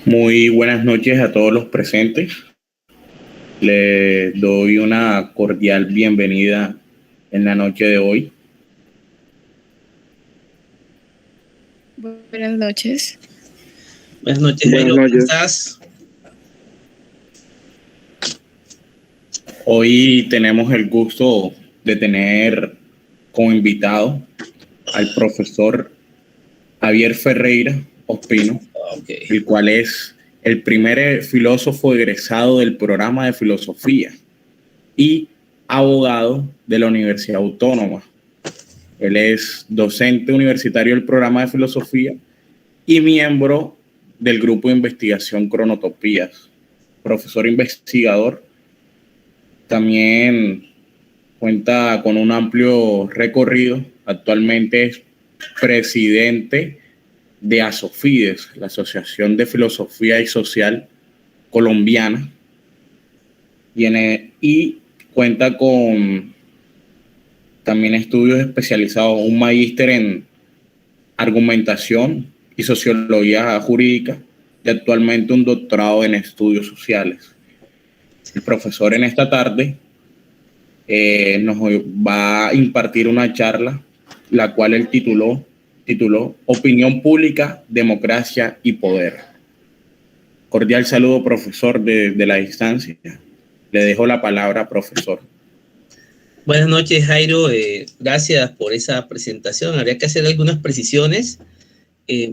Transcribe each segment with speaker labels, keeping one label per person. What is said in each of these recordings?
Speaker 1: Muy buenas noches a todos los presentes. Les doy una cordial bienvenida en la noche de hoy.
Speaker 2: Buenas noches.
Speaker 3: Buenas noches, Jairo. ¿Cómo estás?
Speaker 1: Hoy tenemos el gusto de tener como invitado al profesor Javier Ferreira Ospino, el cual es el primer filósofo egresado del programa de filosofía y abogado de la Universidad Autónoma. Él es docente universitario del programa de filosofía y miembro del grupo de investigación Cronotopías. Profesor investigador, también cuenta con un amplio recorrido. Actualmente es presidente de ASOFIDES, la Asociación de Filosofía y Social Colombiana, y cuenta con también estudios especializados, un magíster en argumentación y sociología jurídica y actualmente un doctorado en estudios sociales. El profesor en esta tarde nos va a impartir una charla, la cual él tituló Opinión Pública, Democracia y Poder. Cordial saludo, profesor, de la distancia. Le dejo la palabra, profesor.
Speaker 3: Buenas noches, Jairo. Gracias por esa presentación. Habría que hacer algunas precisiones.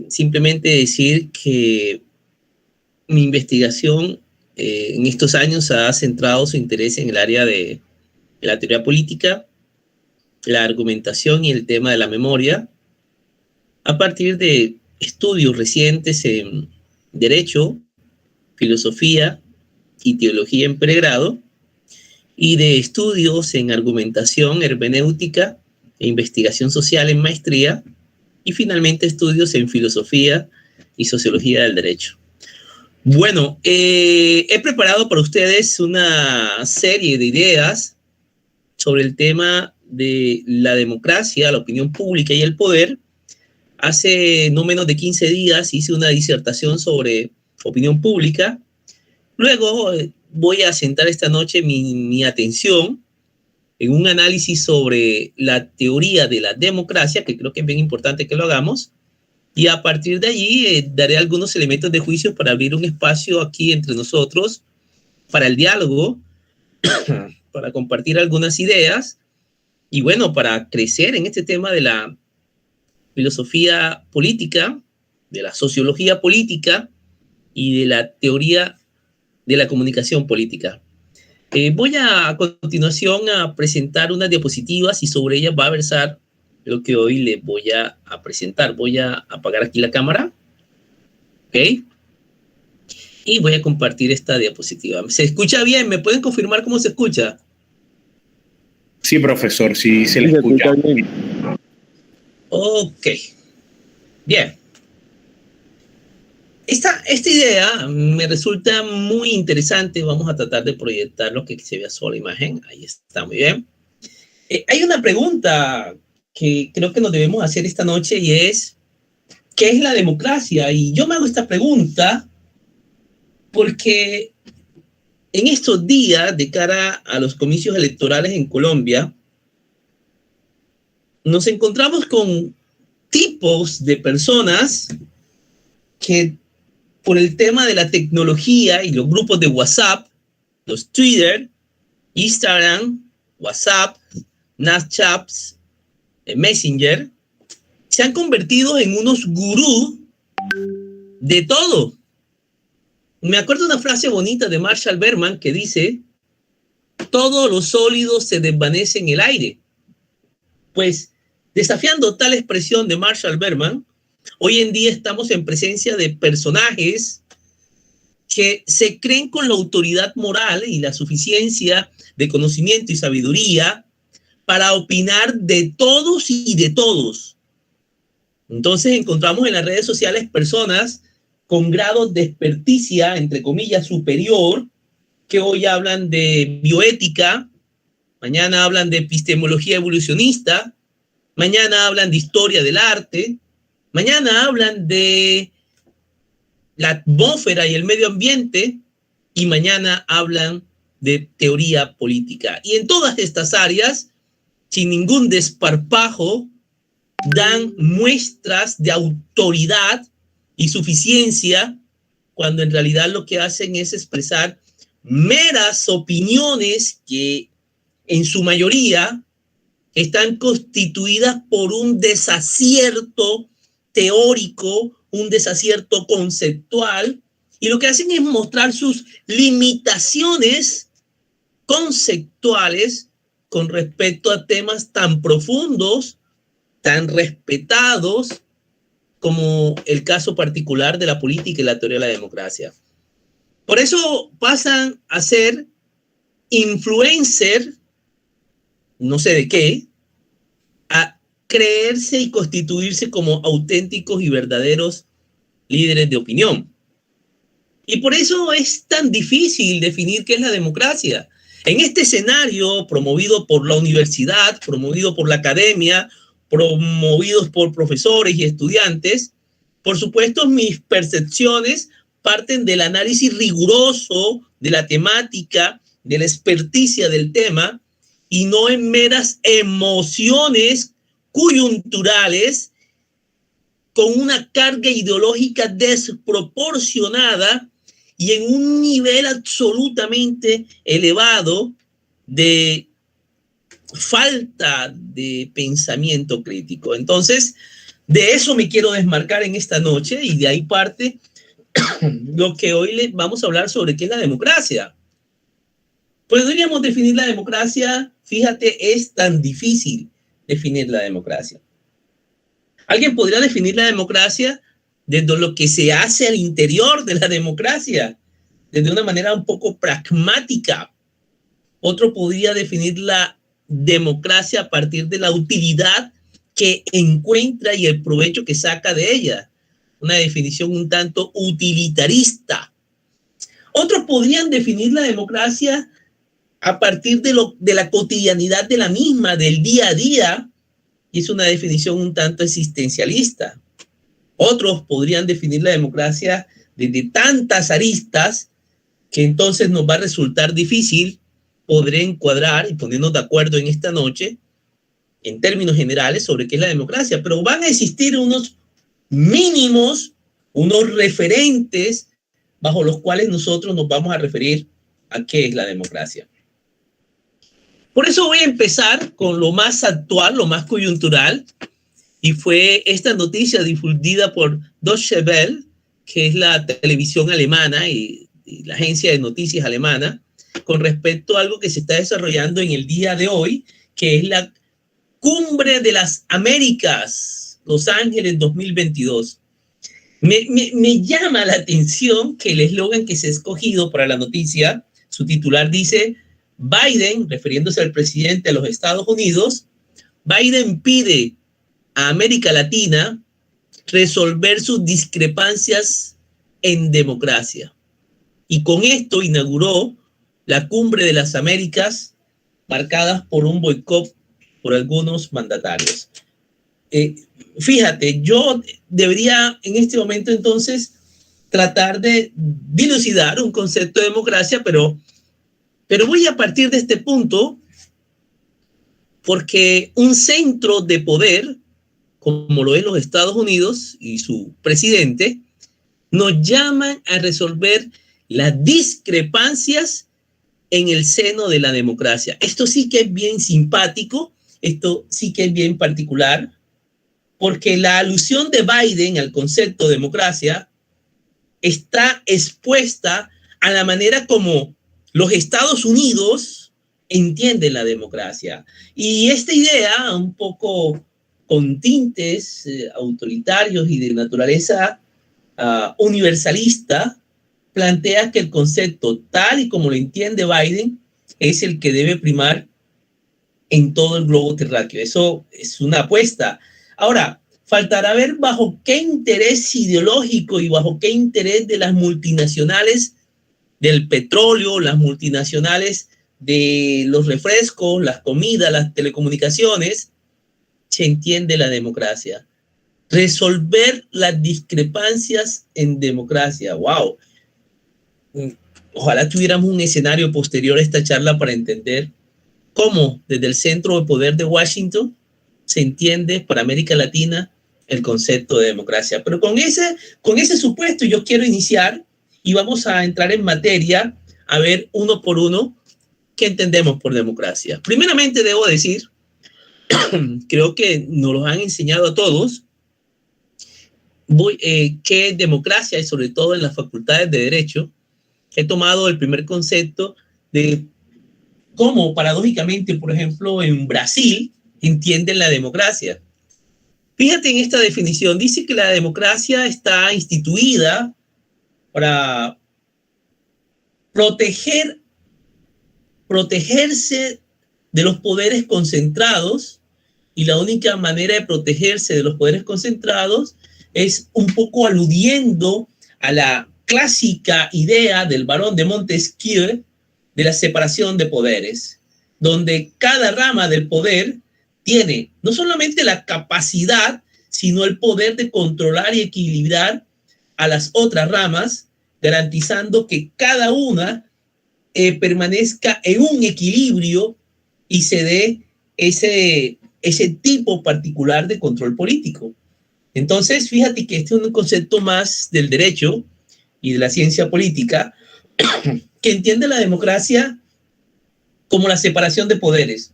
Speaker 3: Simplemente decir que mi investigación en estos años ha centrado su interés en el área de la teoría política, la argumentación y el tema de la memoria, a partir de estudios recientes en Derecho, Filosofía y Teología en pregrado, y de estudios en argumentación, hermenéutica e investigación social en maestría, y finalmente estudios en filosofía y sociología del derecho. Bueno, he preparado para ustedes una serie de ideas sobre el tema de la democracia, la opinión pública y el poder. Hace no menos de 15 días hice una disertación sobre opinión pública. Luego voy a centrar esta noche mi atención en un análisis sobre la teoría de la democracia, que creo que es bien importante que lo hagamos, y a partir de allí daré algunos elementos de juicio para abrir un espacio aquí entre nosotros para el diálogo, para compartir algunas ideas y bueno, para crecer en este tema de la filosofía política, de la sociología política y de la teoría de la comunicación política. Voy a continuación a presentar unas diapositivas y sobre ellas va a versar lo que hoy les voy a presentar. Voy a apagar aquí la cámara. ¿Ok? Y voy a compartir esta diapositiva. ¿Se escucha bien? ¿Me pueden confirmar cómo se escucha?
Speaker 1: Sí, profesor, sí se le escucha.
Speaker 3: Ok. Bien. Esta idea me resulta muy interesante. Vamos a tratar de proyectar lo que se vea sola imagen. Ahí está, muy bien. Hay una pregunta que creo que nos debemos hacer esta noche y es, ¿qué es la democracia? Y yo me hago esta pregunta porque en estos días, de cara a los comicios electorales en Colombia, nos encontramos con tipos de personas que por el tema de la tecnología y los grupos de WhatsApp, los Twitter, Instagram, WhatsApp, Snapchat, Messenger, se han convertido en unos gurús de todo. Me acuerdo de una frase bonita de Marshall Berman que dice, todo lo sólido se desvanece en el aire. Pues, desafiando tal expresión de Marshall Berman, hoy en día estamos en presencia de personajes que se creen con la autoridad moral y la suficiencia de conocimiento y sabiduría para opinar de todos y de todos. Entonces encontramos en las redes sociales personas con grados de experticia, entre comillas, superior, que hoy hablan de bioética, mañana hablan de epistemología evolucionista, mañana hablan de historia del arte, mañana hablan de la atmósfera y el medio ambiente, y mañana hablan de teoría política. Y en todas estas áreas, sin ningún desparpajo, dan muestras de autoridad y suficiencia, cuando en realidad lo que hacen es expresar meras opiniones que en su mayoría están constituidas por un desacierto teórico, un desacierto conceptual, y lo que hacen es mostrar sus limitaciones conceptuales con respecto a temas tan profundos, tan respetados, como el caso particular de la política y la teoría de la democracia. Por eso pasan a ser influencer, no sé de qué, a creerse y constituirse como auténticos y verdaderos líderes de opinión. Y por eso es tan difícil definir qué es la democracia. En este escenario promovido por la universidad, promovido por la academia, promovidos por profesores y estudiantes, por supuesto mis percepciones parten del análisis riguroso de la temática, de la experticia del tema, y no en meras emociones coyunturales con una carga ideológica desproporcionada y en un nivel absolutamente elevado de falta de pensamiento crítico. Entonces, de eso me quiero desmarcar en esta noche, y de ahí parte lo que hoy les vamos a hablar sobre qué es la democracia. Podríamos definir la democracia, fíjate, es tan difícil definir la democracia. Alguien podría definir la democracia desde lo que se hace al interior de la democracia, desde una manera un poco pragmática. Otro podría definir la democracia a partir de la utilidad que encuentra y el provecho que saca de ella. Una definición un tanto utilitarista. Otros podrían definir la democracia a partir de la cotidianidad de la misma, del día a día, y es una definición un tanto existencialista. Otros podrían definir la democracia desde tantas aristas que entonces nos va a resultar difícil poder encuadrar y ponernos de acuerdo en esta noche en términos generales sobre qué es la democracia, pero van a existir unos mínimos, unos referentes bajo los cuales nosotros nos vamos a referir a qué es la democracia. Por eso voy a empezar con lo más actual, lo más coyuntural, y fue esta noticia difundida por Deutsche Welle, que es la televisión alemana y la agencia de noticias alemana, con respecto a algo que se está desarrollando en el día de hoy, que es la Cumbre de las Américas, Los Ángeles 2022. Me llama la atención que el eslogan que se ha escogido para la noticia, su titular dice: Biden, refiriéndose al presidente de los Estados Unidos, Biden pide a América Latina resolver sus discrepancias en democracia. Y con esto inauguró la Cumbre de las Américas, marcadas por un boicot por algunos mandatarios. Fíjate, yo debería en este momento entonces tratar de dilucidar un concepto de democracia, pero voy a partir de este punto porque un centro de poder, como lo es los Estados Unidos y su presidente, nos llaman a resolver las discrepancias en el seno de la democracia. Esto sí que es bien simpático, esto sí que es bien particular, porque la alusión de Biden al concepto de democracia está expuesta a la manera como los Estados Unidos entienden la democracia. Y esta idea, un poco con tintes autoritarios y de naturaleza universalista, plantea que el concepto tal y como lo entiende Biden es el que debe primar en todo el globo terráqueo. Eso es una apuesta. Ahora, faltará ver bajo qué interés ideológico y bajo qué interés de las multinacionales del petróleo, las multinacionales de los refrescos, las comidas, las telecomunicaciones, se entiende la democracia. Resolver las discrepancias en democracia. ¡Wow! Ojalá tuviéramos un escenario posterior a esta charla para entender cómo desde el centro de poder de Washington se entiende para América Latina el concepto de democracia. Pero con ese supuesto yo quiero iniciar y vamos a entrar en materia a ver uno por uno qué entendemos por democracia. Primeramente debo decir, creo que nos lo han enseñado a todos, qué es democracia y sobre todo en las facultades de Derecho. He tomado el primer concepto de cómo paradójicamente, por ejemplo, en Brasil entienden la democracia. Fíjate en esta definición, dice que la democracia está instituida para protegerse de los poderes concentrados, y la única manera de protegerse de los poderes concentrados es un poco aludiendo a la clásica idea del barón de Montesquieu de la separación de poderes, donde cada rama del poder tiene no solamente la capacidad, sino el poder de controlar y equilibrar a las otras ramas, garantizando que cada una permanezca en un equilibrio y se dé ese tipo particular de control político. Entonces, fíjate que este es un concepto más del derecho y de la ciencia política que entiende la democracia como la separación de poderes.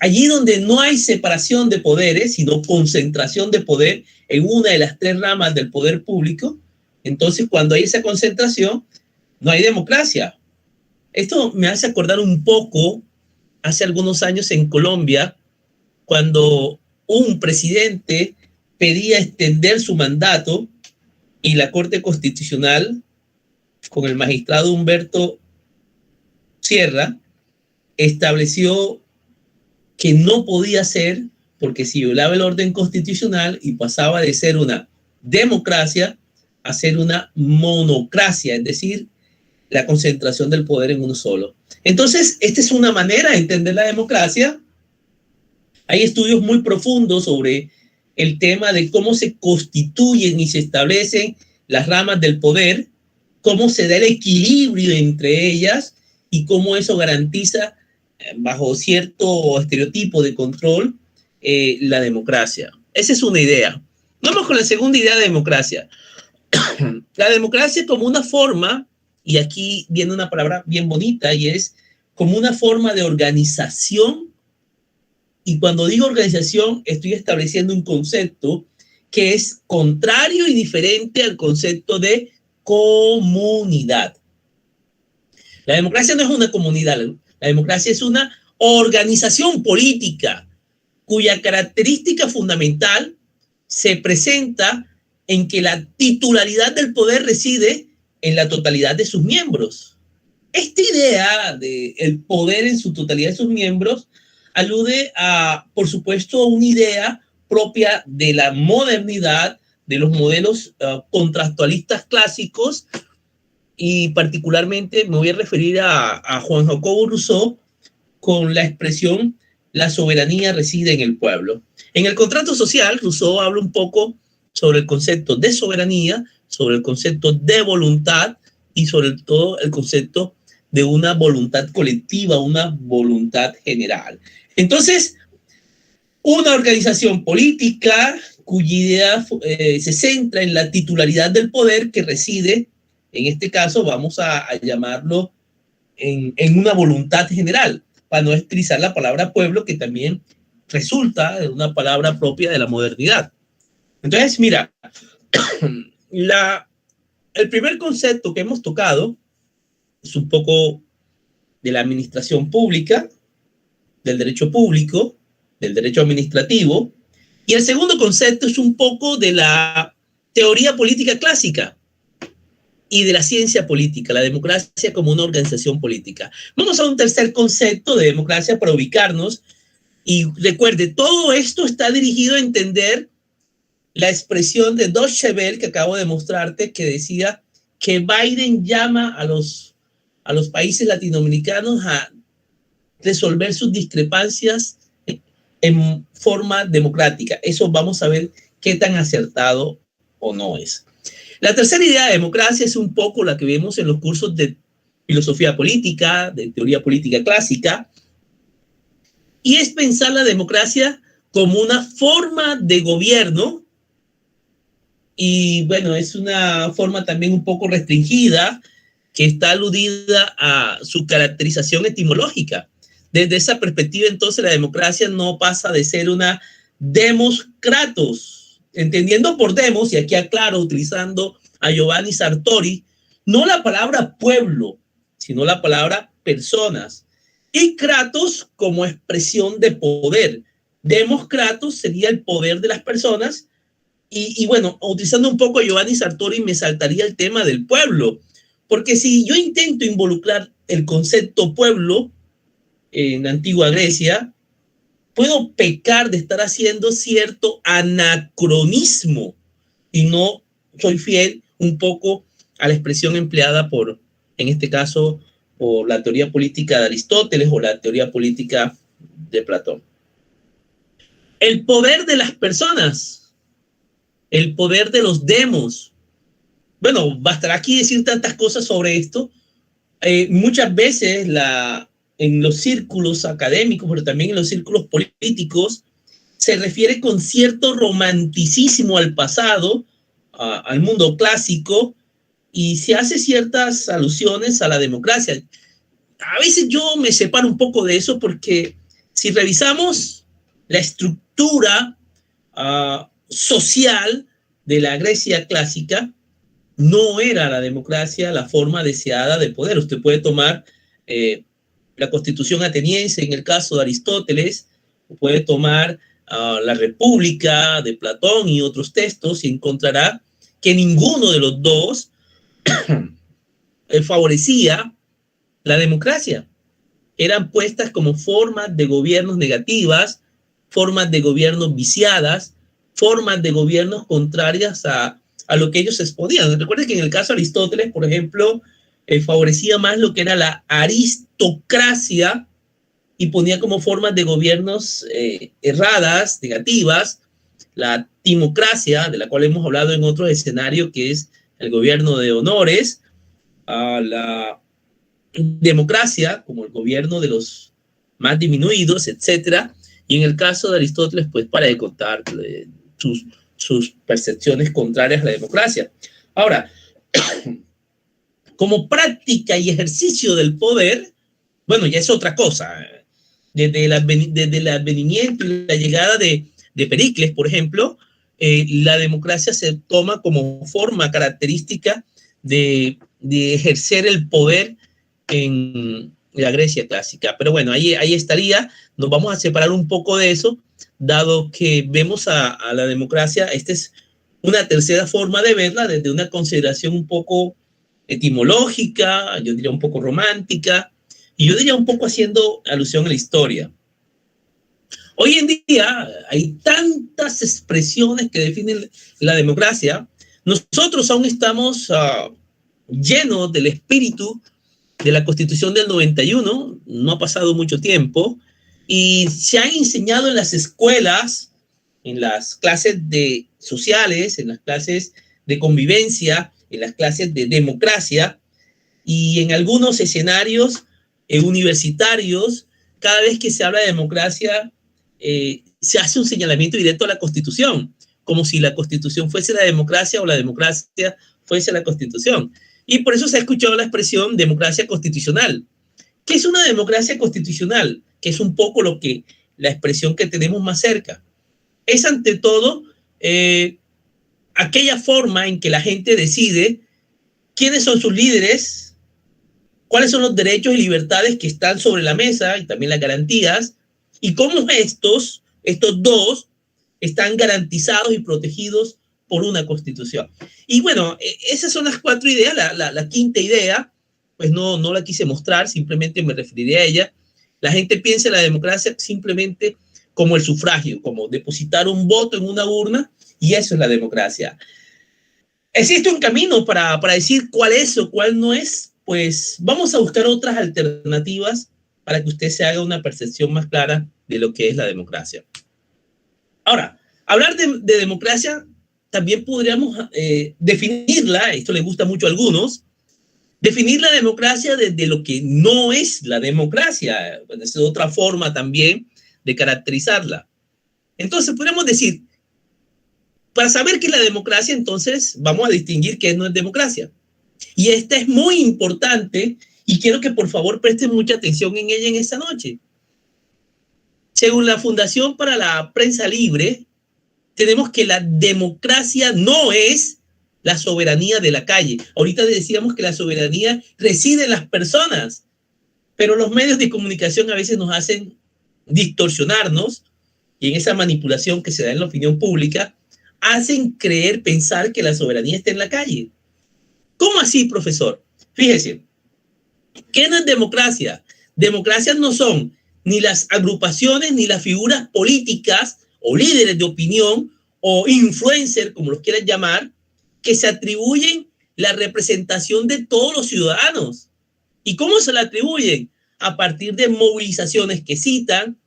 Speaker 3: Allí donde no hay separación de poderes, sino concentración de poder en una de las tres ramas del poder público, entonces cuando hay esa concentración, no hay democracia. Esto me hace acordar un poco hace algunos años en Colombia, cuando un presidente pedía extender su mandato y la Corte Constitucional, con el magistrado Humberto Sierra, estableció que no podía ser, porque si violaba el orden constitucional y pasaba de ser una democracia a ser una monocracia, es decir, la concentración del poder en uno solo. Entonces, esta es una manera de entender la democracia. Hay estudios muy profundos sobre el tema de cómo se constituyen y se establecen las ramas del poder, cómo se da el equilibrio entre ellas y cómo eso garantiza, bajo cierto estereotipo de control, la democracia. Esa es una idea. Vamos con la segunda idea de democracia. La democracia como una forma, y aquí viene una palabra bien bonita, y es como una forma de organización. Y cuando digo organización, estoy estableciendo un concepto que es contrario y diferente al concepto de comunidad. La democracia no es una comunidad, la democracia es una organización política cuya característica fundamental se presenta en que la titularidad del poder reside en la totalidad de sus miembros. Esta idea del poder en su totalidad de sus miembros alude a, por supuesto, a una idea propia de la modernidad, de los modelos contractualistas clásicos, y particularmente me voy a referir a Juan Jacobo Rousseau con la expresión la soberanía reside en el pueblo. En el contrato social, Rousseau habla un poco sobre el concepto de soberanía, sobre el concepto de voluntad y sobre todo el concepto de una voluntad colectiva, una voluntad general. Entonces, una organización política cuya idea se centra en la titularidad del poder que reside, en este caso vamos a llamarlo en una voluntad general, para no utilizar la palabra pueblo, que también resulta de una palabra propia de la modernidad. Entonces, mira, el primer concepto que hemos tocado es un poco de la administración pública, del derecho público, del derecho administrativo, y el segundo concepto es un poco de la teoría política clásica y de la ciencia política, la democracia como una organización política. Vamos a un tercer concepto de democracia para ubicarnos, y recuerde, todo esto está dirigido a entender la expresión de Dodge-Chevel que acabo de mostrarte, que decía que Biden llama a los países latinoamericanos a resolver sus discrepancias en forma democrática. Eso vamos a ver qué tan acertado o no es. La tercera idea de democracia es un poco la que vemos en los cursos de filosofía política, de teoría política clásica, y es pensar la democracia como una forma de gobierno, y bueno, es una forma también un poco restringida, que está aludida a su caracterización etimológica. Desde esa perspectiva, entonces, la democracia no pasa de ser una demos kratos, entendiendo por demos, y aquí aclaro, utilizando a Giovanni Sartori, no la palabra pueblo, sino la palabra personas, y kratos como expresión de poder. Demos kratos sería el poder de las personas, y bueno, utilizando un poco a Giovanni Sartori, me saltaría el tema del pueblo, porque si yo intento involucrar el concepto pueblo en la antigua Grecia, puedo pecar de estar haciendo cierto anacronismo y no soy fiel un poco a la expresión empleada por, en este caso, por la teoría política de Aristóteles o la teoría política de Platón. El poder de las personas, el poder de los demos. Bueno, bastará aquí decir tantas cosas sobre esto. Muchas veces en los círculos académicos, pero también en los círculos políticos, se refiere con cierto romanticismo al pasado, al mundo clásico, y se hace ciertas alusiones a la democracia. A veces yo me separo un poco de eso porque si revisamos la estructura social de la Grecia clásica, no era la democracia la forma deseada de poder. Usted puede tomar la Constitución ateniense en el caso de Aristóteles, puede tomar la República de Platón y otros textos y encontrará que ninguno de los dos favorecía la democracia. Eran puestas como formas de gobiernos negativas, formas de gobiernos viciadas, formas de gobiernos contrarias a lo que ellos exponían. Recuerden que en el caso de Aristóteles, por ejemplo, favorecía más lo que era la aristocracia y ponía como formas de gobiernos erradas, negativas, la timocracia, de la cual hemos hablado en otro escenario, que es el gobierno de honores, a la democracia, como el gobierno de los más disminuidos, etcétera. Y en el caso de Aristóteles, pues para de contar sus percepciones contrarias a la democracia. Ahora, como práctica y ejercicio del poder, bueno, ya es otra cosa. Desde el advenimiento y la llegada de Pericles, por ejemplo, la democracia se toma como forma característica de ejercer el poder en la Grecia clásica. Pero bueno, ahí estaría. Nos vamos a separar un poco de eso, dado que vemos a la democracia. Esta es una tercera forma de verla, desde una consideración un poco etimológica, yo diría un poco romántica, y yo diría un poco haciendo alusión a la historia. Hoy en día hay tantas expresiones que definen la democracia. Nosotros aún estamos llenos del espíritu de la Constitución del 91, no ha pasado mucho tiempo, y se han enseñado en las escuelas, en las clases sociales, en las clases de convivencia, en las clases de democracia, y en algunos escenarios universitarios, cada vez que se habla de democracia, se hace un señalamiento directo a la Constitución, como si la Constitución fuese la democracia o la democracia fuese la Constitución. Y por eso se ha escuchado la expresión democracia constitucional. ¿Qué es una democracia constitucional? Que es un poco la expresión que tenemos más cerca. Es ante todo aquella forma en que la gente decide quiénes son sus líderes, cuáles son los derechos y libertades que están sobre la mesa y también las garantías, y cómo estos dos están garantizados y protegidos por una constitución. Y bueno, esas son las cuatro ideas. La quinta idea, pues no la quise mostrar, simplemente me referiré a ella. La gente piensa en la democracia simplemente como el sufragio, como depositar un voto en una urna, y eso es la democracia. ¿Existe un camino para decir cuál es o cuál no es? Pues vamos a buscar otras alternativas para que usted se haga una percepción más clara de lo que es la democracia. Ahora, Hablar de democracia también podríamos definirla, esto le gusta mucho a algunos, definir la democracia desde lo que no es la democracia. Es otra forma también de caracterizarla. Entonces, podríamos decir, para saber qué es la democracia, entonces vamos a distinguir qué no es democracia. Y esta es muy importante y quiero que por favor presten mucha atención en ella en esta noche. Según la Fundación para la Prensa Libre, tenemos que la democracia no es la soberanía de la calle. Ahorita decíamos que la soberanía reside en las personas, pero los medios de comunicación a veces nos hacen distorsionarnos y en esa manipulación que se da en la opinión pública, hacen creer, pensar que la soberanía está en la calle. ¿Cómo así, profesor? Fíjese, ¿qué no es democracia? Democracias no son ni las agrupaciones ni las figuras políticas o líderes de opinión o influencers, como los quieran llamar, que se atribuyen la representación de todos los ciudadanos. ¿Y cómo se la atribuyen? A partir de movilizaciones que citan,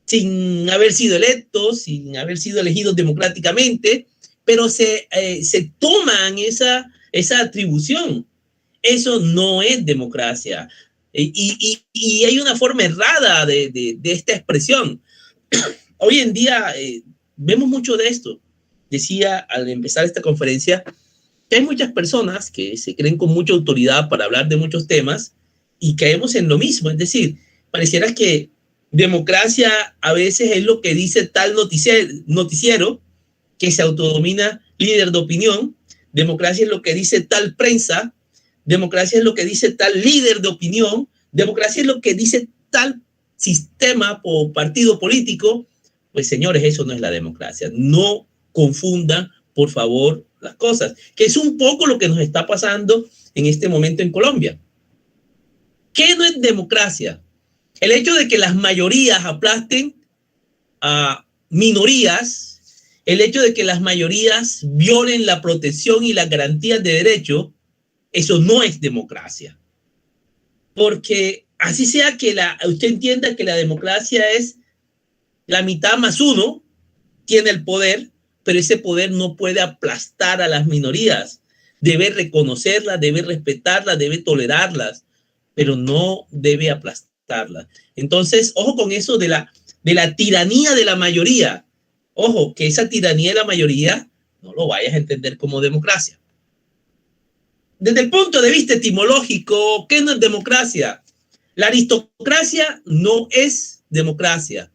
Speaker 3: sin haber sido electos, sin haber sido elegidos democráticamente, pero se toman esa atribución. Eso no es democracia. Y hay una forma errada de esta expresión. Hoy en día vemos mucho de esto. Decía al empezar esta conferencia que hay muchas personas que se creen con mucha autoridad para hablar de muchos temas y caemos en lo mismo. Es decir, pareciera que democracia a veces es lo que dice tal noticiero que se autodomina líder de opinión. Democracia es lo que dice tal prensa. Democracia es lo que dice tal líder de opinión. Democracia es lo que dice tal sistema o partido político. Pues señores, eso no es la democracia. No confundan, por favor, las cosas, que es un poco lo que nos está pasando en este momento en Colombia. ¿Qué no es democracia? El hecho de que las mayorías aplasten a minorías, el hecho de que las mayorías violen la protección y las garantías de derecho, eso no es democracia. Porque así sea que usted entienda que la democracia es la mitad más uno, tiene el poder, pero ese poder no puede aplastar a las minorías. Debe reconocerlas, debe respetarlas, debe tolerarlas, pero no debe aplastarlas. Entonces, ojo con eso de la tiranía de la mayoría. Ojo, que esa tiranía de la mayoría no lo vayas a entender como democracia. Desde el punto de vista etimológico, ¿qué no es democracia? La aristocracia no es democracia.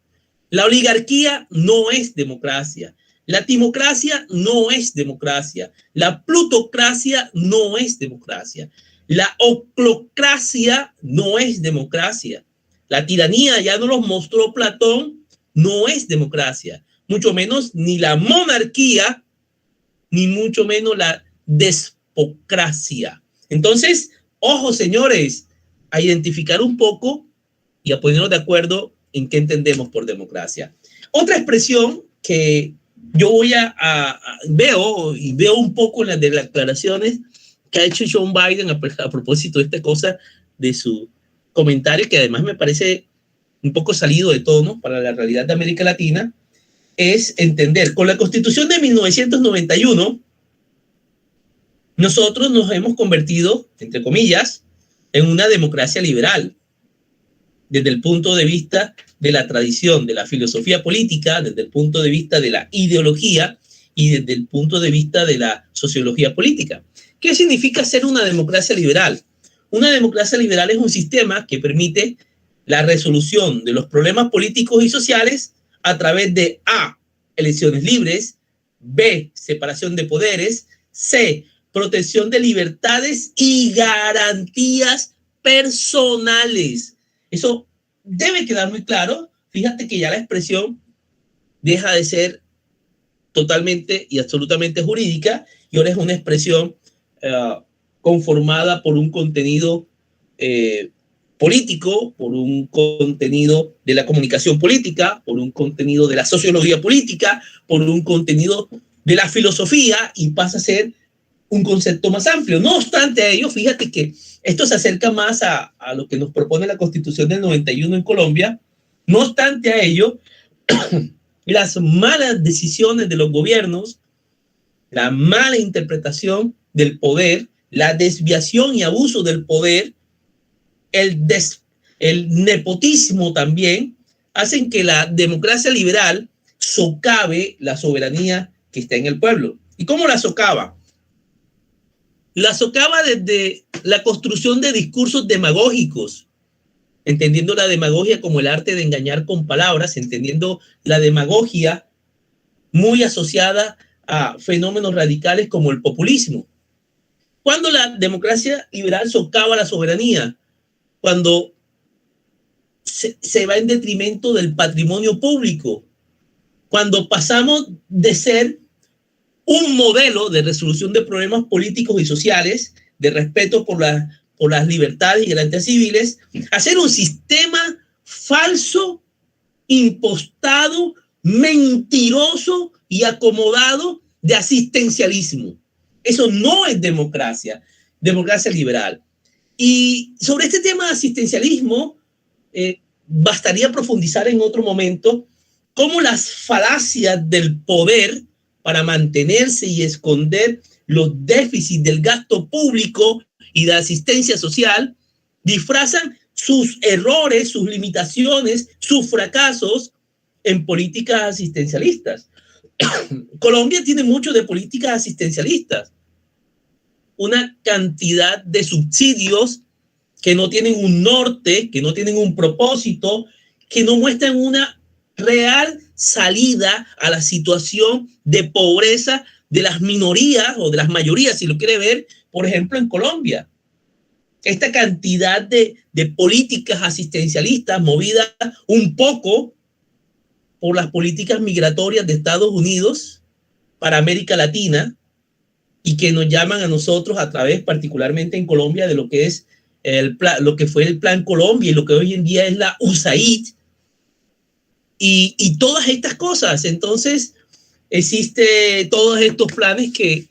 Speaker 3: La oligarquía no es democracia. La timocracia no es democracia. La plutocracia no es democracia. La oclocracia no es democracia. La tiranía, ya nos lo mostró Platón, no es democracia. Mucho menos ni la monarquía, ni mucho menos la despocracia. Entonces, ojo, señores, a identificar un poco y a ponernos de acuerdo en qué entendemos por democracia. Otra expresión que yo veo un poco en las declaraciones que ha hecho Joe Biden a propósito de esta cosa, de su comentario, que además me parece un poco salido de tono para la realidad de América Latina, es entender, con la Constitución de 1991, nosotros nos hemos convertido, entre comillas, en una democracia liberal, desde el punto de vista de la tradición, de la filosofía política, desde el punto de vista de la ideología y desde el punto de vista de la sociología política. ¿Qué significa ser una democracia liberal? Una democracia liberal es un sistema que permite la resolución de los problemas políticos y sociales a través de A, elecciones libres, B, separación de poderes, C, protección de libertades y garantías personales. Eso debe quedar muy claro. Fíjate que ya la expresión deja de ser totalmente y absolutamente jurídica y ahora es una expresión conformada por un contenido político, por un contenido de la comunicación política, por un contenido de la sociología política, por un contenido de la filosofía y pasa a ser un concepto más amplio. No obstante ello, fíjate que esto se acerca más a lo que nos propone la Constitución del 91 en Colombia. No obstante a ello, las malas decisiones de los gobiernos, la mala interpretación del poder, la desviación y abuso del poder, el nepotismo también, hacen que la democracia liberal socave la soberanía que está en el pueblo. ¿Y cómo la socava? La socava desde la construcción de discursos demagógicos, entendiendo la demagogia como el arte de engañar con palabras, entendiendo la demagogia muy asociada a fenómenos radicales como el populismo. Cuando la democracia liberal socava la soberanía, cuando se va en detrimento del patrimonio público, cuando pasamos de ser un modelo de resolución de problemas políticos y sociales, de respeto por las libertades y garantías civiles, a ser un sistema falso, impostado, mentiroso y acomodado de asistencialismo. Eso no es democracia liberal. Y sobre este tema de asistencialismo, bastaría profundizar en otro momento cómo las falacias del poder para mantenerse y esconder los déficits del gasto público y de asistencia social disfrazan sus errores, sus limitaciones, sus fracasos en políticas asistencialistas. Colombia tiene mucho de políticas asistencialistas, una cantidad de subsidios que no tienen un norte, que no tienen un propósito, que no muestran una real salida a la situación de pobreza de las minorías o de las mayorías, si lo quiere ver, por ejemplo, en Colombia. Esta cantidad de políticas asistencialistas movidas un poco por las políticas migratorias de Estados Unidos para América Latina y que nos llaman a nosotros a través, particularmente en Colombia, de lo que es lo que fue el Plan Colombia y lo que hoy en día es la USAID y todas estas cosas. Entonces, existe todos estos planes que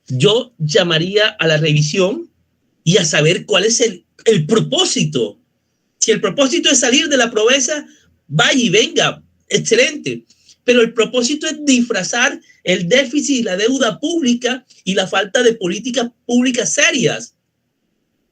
Speaker 3: yo llamaría a la revisión y a saber cuál es el propósito. Si el propósito es salir de la pobreza, vaya y venga, excelente. Pero el propósito es disfrazar el déficit y la deuda pública y la falta de políticas públicas serias.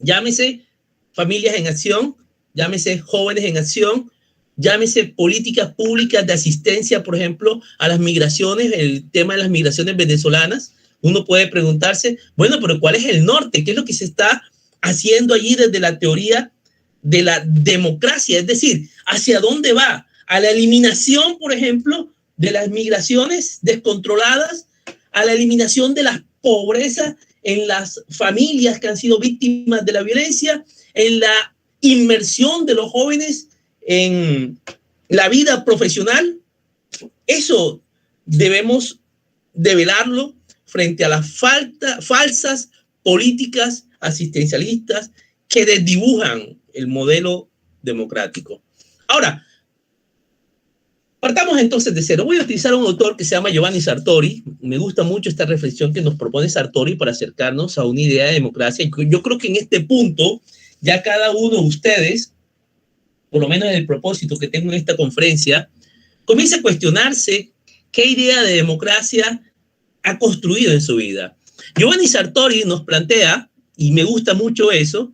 Speaker 3: Llámese familias en acción, llámese jóvenes en acción, llámese políticas públicas de asistencia, por ejemplo, a las migraciones, el tema de las migraciones venezolanas. Uno puede preguntarse, bueno, pero ¿cuál es el norte? ¿Qué es lo que se está haciendo allí desde la teoría de la democracia? Es decir, ¿hacia dónde va? A la eliminación, por ejemplo, de las migraciones descontroladas, a la eliminación de la pobreza en las familias que han sido víctimas de la violencia, en la inmersión de los jóvenes en la vida profesional. Eso debemos develarlo frente a las falsas políticas asistencialistas que desdibujan el modelo democrático. Ahora, partamos entonces de cero. Voy a utilizar un autor que se llama Giovanni Sartori. Me gusta mucho esta reflexión que nos propone Sartori para acercarnos a una idea de democracia. Yo creo que en este punto ya cada uno de ustedes, por lo menos en el propósito que tengo en esta conferencia, comienza a cuestionarse qué idea de democracia ha construido en su vida. Giovanni Sartori nos plantea, y me gusta mucho eso,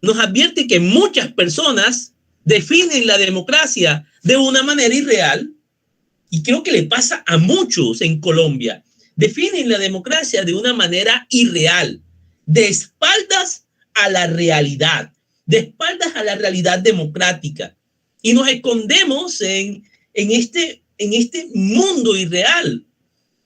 Speaker 3: nos advierte que muchas personas definen la democracia de una manera irreal, y creo que le pasa a muchos en Colombia. Definen la democracia de una manera irreal, de espaldas a la realidad, de espaldas a la realidad democrática. Y nos escondemos en este mundo irreal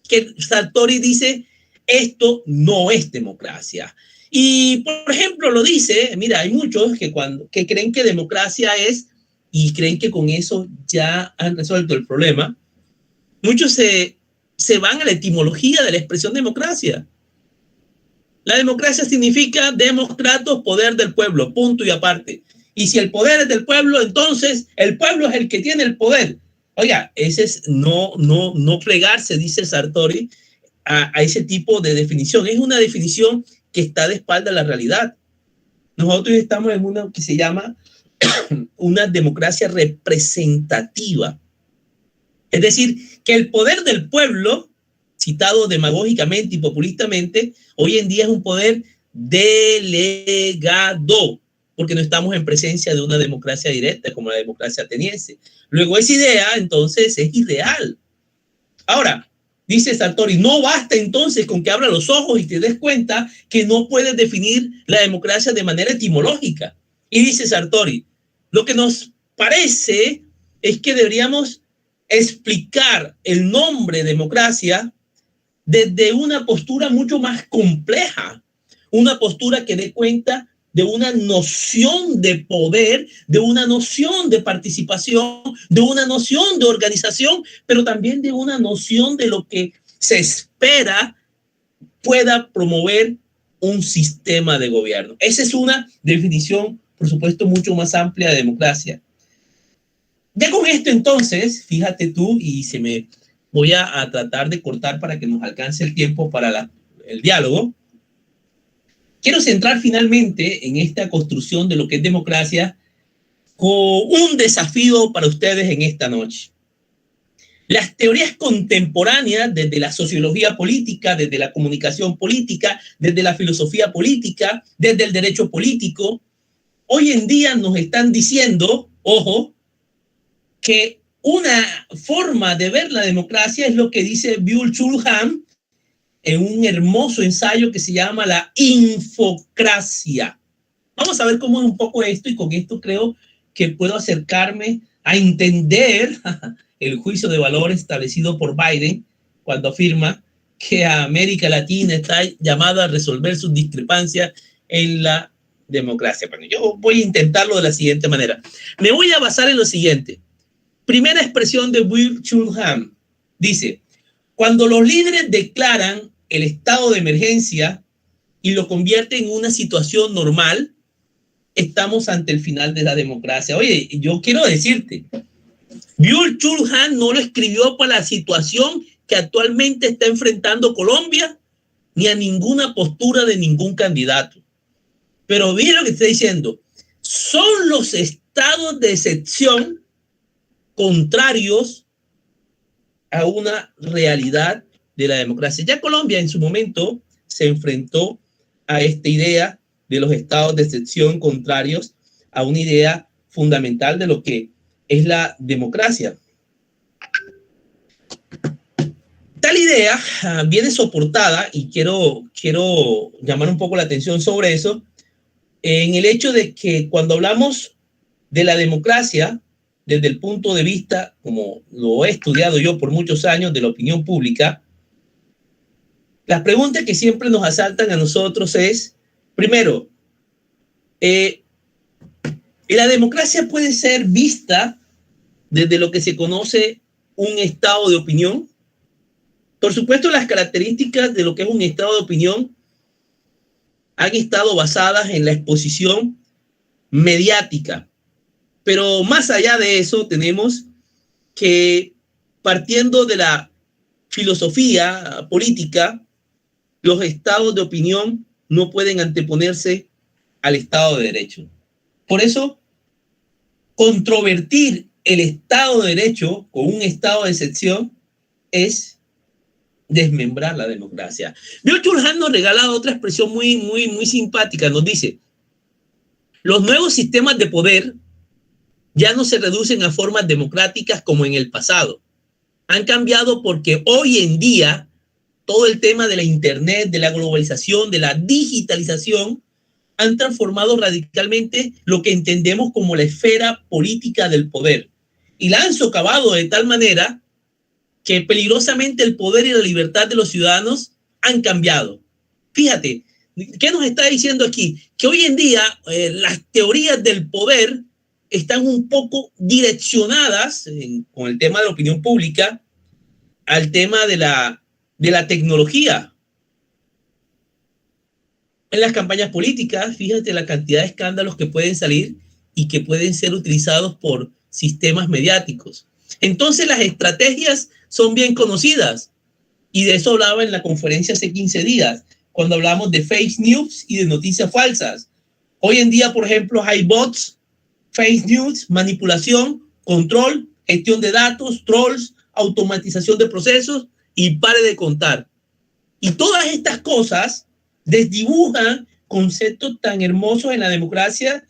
Speaker 3: que Sartori dice, esto no es democracia. Y, por ejemplo, lo dice, mira, hay muchos que creen que democracia es, y creen que con eso ya han resuelto el problema. Muchos se van a la etimología de la expresión democracia. La democracia significa democratos, poder del pueblo, punto y aparte. Y si el poder es del pueblo, entonces el pueblo es el que tiene el poder. Oiga, ese es no plegarse, dice Sartori, a ese tipo de definición. Es una definición que está de espalda a la realidad. Nosotros estamos en una que se llama una democracia representativa. Es decir, que el poder del pueblo, citado demagógicamente y populistamente, hoy en día es un poder delegado, porque no estamos en presencia de una democracia directa como la democracia ateniense. Luego esa idea, entonces, es irreal. Ahora, dice Sartori, no basta entonces con que abra los ojos y te des cuenta que no puedes definir la democracia de manera etimológica. Y dice Sartori, lo que nos parece es que deberíamos explicar el nombre democracia desde una postura mucho más compleja, una postura que dé cuenta de una noción de poder, de una noción de participación, de una noción de organización, pero también de una noción de lo que se espera pueda promover un sistema de gobierno. Esa es una definición, por supuesto, mucho más amplia de democracia. Ya con esto entonces, fíjate tú, y voy a tratar de cortar para que nos alcance el tiempo para el diálogo. Quiero centrar finalmente en esta construcción de lo que es democracia con un desafío para ustedes en esta noche. Las teorías contemporáneas, desde la sociología política, desde la comunicación política, desde la filosofía política, desde el derecho político, hoy en día nos están diciendo, ojo, que una forma de ver la democracia es lo que dice Byung-Chul Han en un hermoso ensayo que se llama La infocracia. Vamos a ver cómo es un poco esto, y con esto creo que puedo acercarme a entender el juicio de valor establecido por Biden cuando afirma que América Latina está llamada a resolver sus discrepancias en la democracia. Bueno, yo voy a intentarlo de la siguiente manera. Me voy a basar en lo siguiente. Primera expresión de Byung-Chul Han. Dice, cuando los líderes declaran el estado de emergencia y lo convierten en una situación normal, estamos ante el final de la democracia. Oye, yo quiero decirte, Byung-Chul Han no lo escribió para la situación que actualmente está enfrentando Colombia, ni a ninguna postura de ningún candidato. Pero mira lo que está diciendo. Son los estados de excepción contrarios a una realidad de la democracia. Ya Colombia en su momento se enfrentó a esta idea de los estados de excepción contrarios a una idea fundamental de lo que es la democracia. Tal idea viene soportada, y quiero llamar un poco la atención sobre eso, en el hecho de que cuando hablamos de la democracia, desde el punto de vista, como lo he estudiado yo por muchos años, de la opinión pública, las preguntas que siempre nos asaltan a nosotros es, primero, la democracia puede ser vista desde lo que se conoce un estado de opinión. Por supuesto, las características de lo que es un estado de opinión han estado basadas en la exposición mediática. Pero más allá de eso, tenemos que, partiendo de la filosofía política, los estados de opinión no pueden anteponerse al Estado de Derecho. Por eso, controvertir el Estado de Derecho con un estado de excepción es desmembrar la democracia. Byung-Chul Han nos regala otra expresión muy simpática. Nos dice, los nuevos sistemas de poder ya no se reducen a formas democráticas como en el pasado. Han cambiado porque hoy en día todo el tema de la Internet, de la globalización, de la digitalización, han transformado radicalmente lo que entendemos como la esfera política del poder. Y la han socavado de tal manera que peligrosamente el poder y la libertad de los ciudadanos han cambiado. Fíjate, ¿qué nos está diciendo aquí? Que hoy en día las teorías del poder están un poco direccionadas con el tema de la opinión pública al tema de la tecnología. En las campañas políticas, fíjate la cantidad de escándalos que pueden salir y que pueden ser utilizados por sistemas mediáticos. Entonces las estrategias son bien conocidas, y de eso hablaba en la conferencia hace 15 días, cuando hablamos de fake news y de noticias falsas. Hoy en día, por ejemplo, hay bots, fake news, manipulación, control, gestión de datos, trolls, automatización de procesos y pare de contar. Y todas estas cosas desdibujan conceptos tan hermosos en la democracia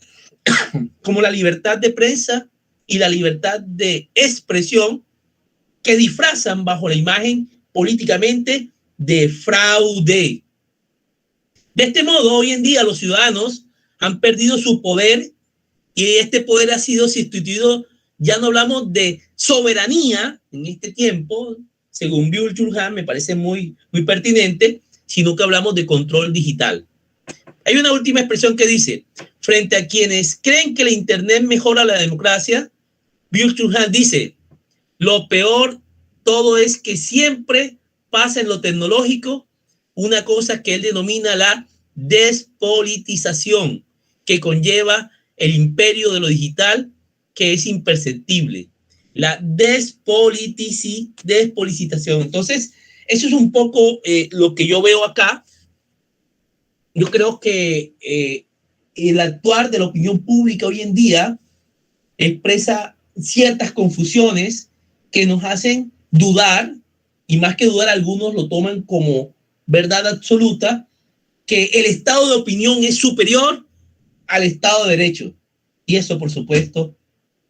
Speaker 3: como la libertad de prensa y la libertad de expresión, que disfrazan bajo la imagen políticamente de fraude. De este modo, hoy en día los ciudadanos han perdido su poder y este poder ha sido sustituido. Ya no hablamos de soberanía en este tiempo, según Byung-Chul Han, me parece muy pertinente, sino que hablamos de control digital. Hay una última expresión que dice: frente a quienes creen que la Internet mejora la democracia, Byung-Chul Han dice: lo peor todo es que siempre pasa en lo tecnológico una cosa que él denomina la despolitización, que conlleva el imperio de lo digital, que es imperceptible. La despolitización. Entonces, eso es un poco lo que yo veo acá. Yo creo que el actuar de la opinión pública hoy en día expresa ciertas confusiones que nos hacen dudar, y más que dudar, algunos lo toman como verdad absoluta, que el estado de opinión es superior al Estado de Derecho. Y eso, por supuesto,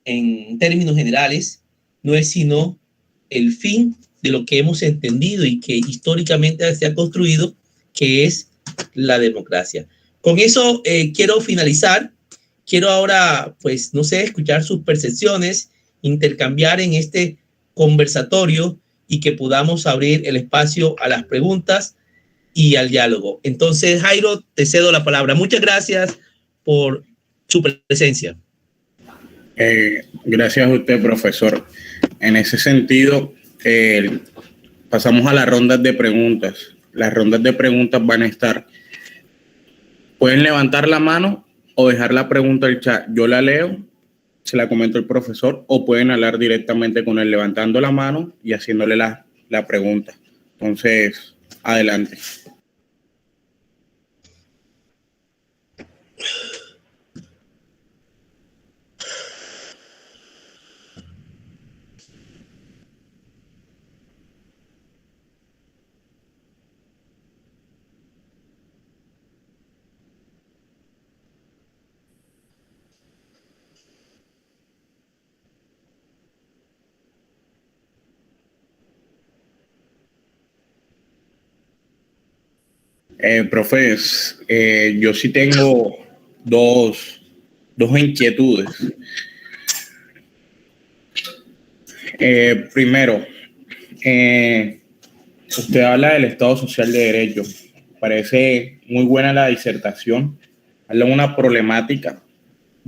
Speaker 3: en términos generales, no es sino el fin de lo que hemos entendido y que históricamente se ha construido, que es la democracia. Con eso quiero finalizar. Quiero ahora, pues, no sé, escuchar sus percepciones, intercambiar en este conversatorio y que podamos abrir el espacio a las preguntas y al diálogo. Entonces, Jairo, te cedo la palabra. Muchas gracias por su presencia.
Speaker 1: Gracias a usted, profesor. En ese sentido, pasamos a las rondas de preguntas. Las rondas de preguntas van a estar: pueden levantar la mano o dejar la pregunta al chat. Yo la leo, se la comento al profesor, o pueden hablar directamente con él levantando la mano y haciéndole la pregunta. Entonces, adelante. Profes, yo sí tengo dos inquietudes. Primero, usted habla del Estado Social de Derecho. Parece muy buena la disertación. Habla de una problemática.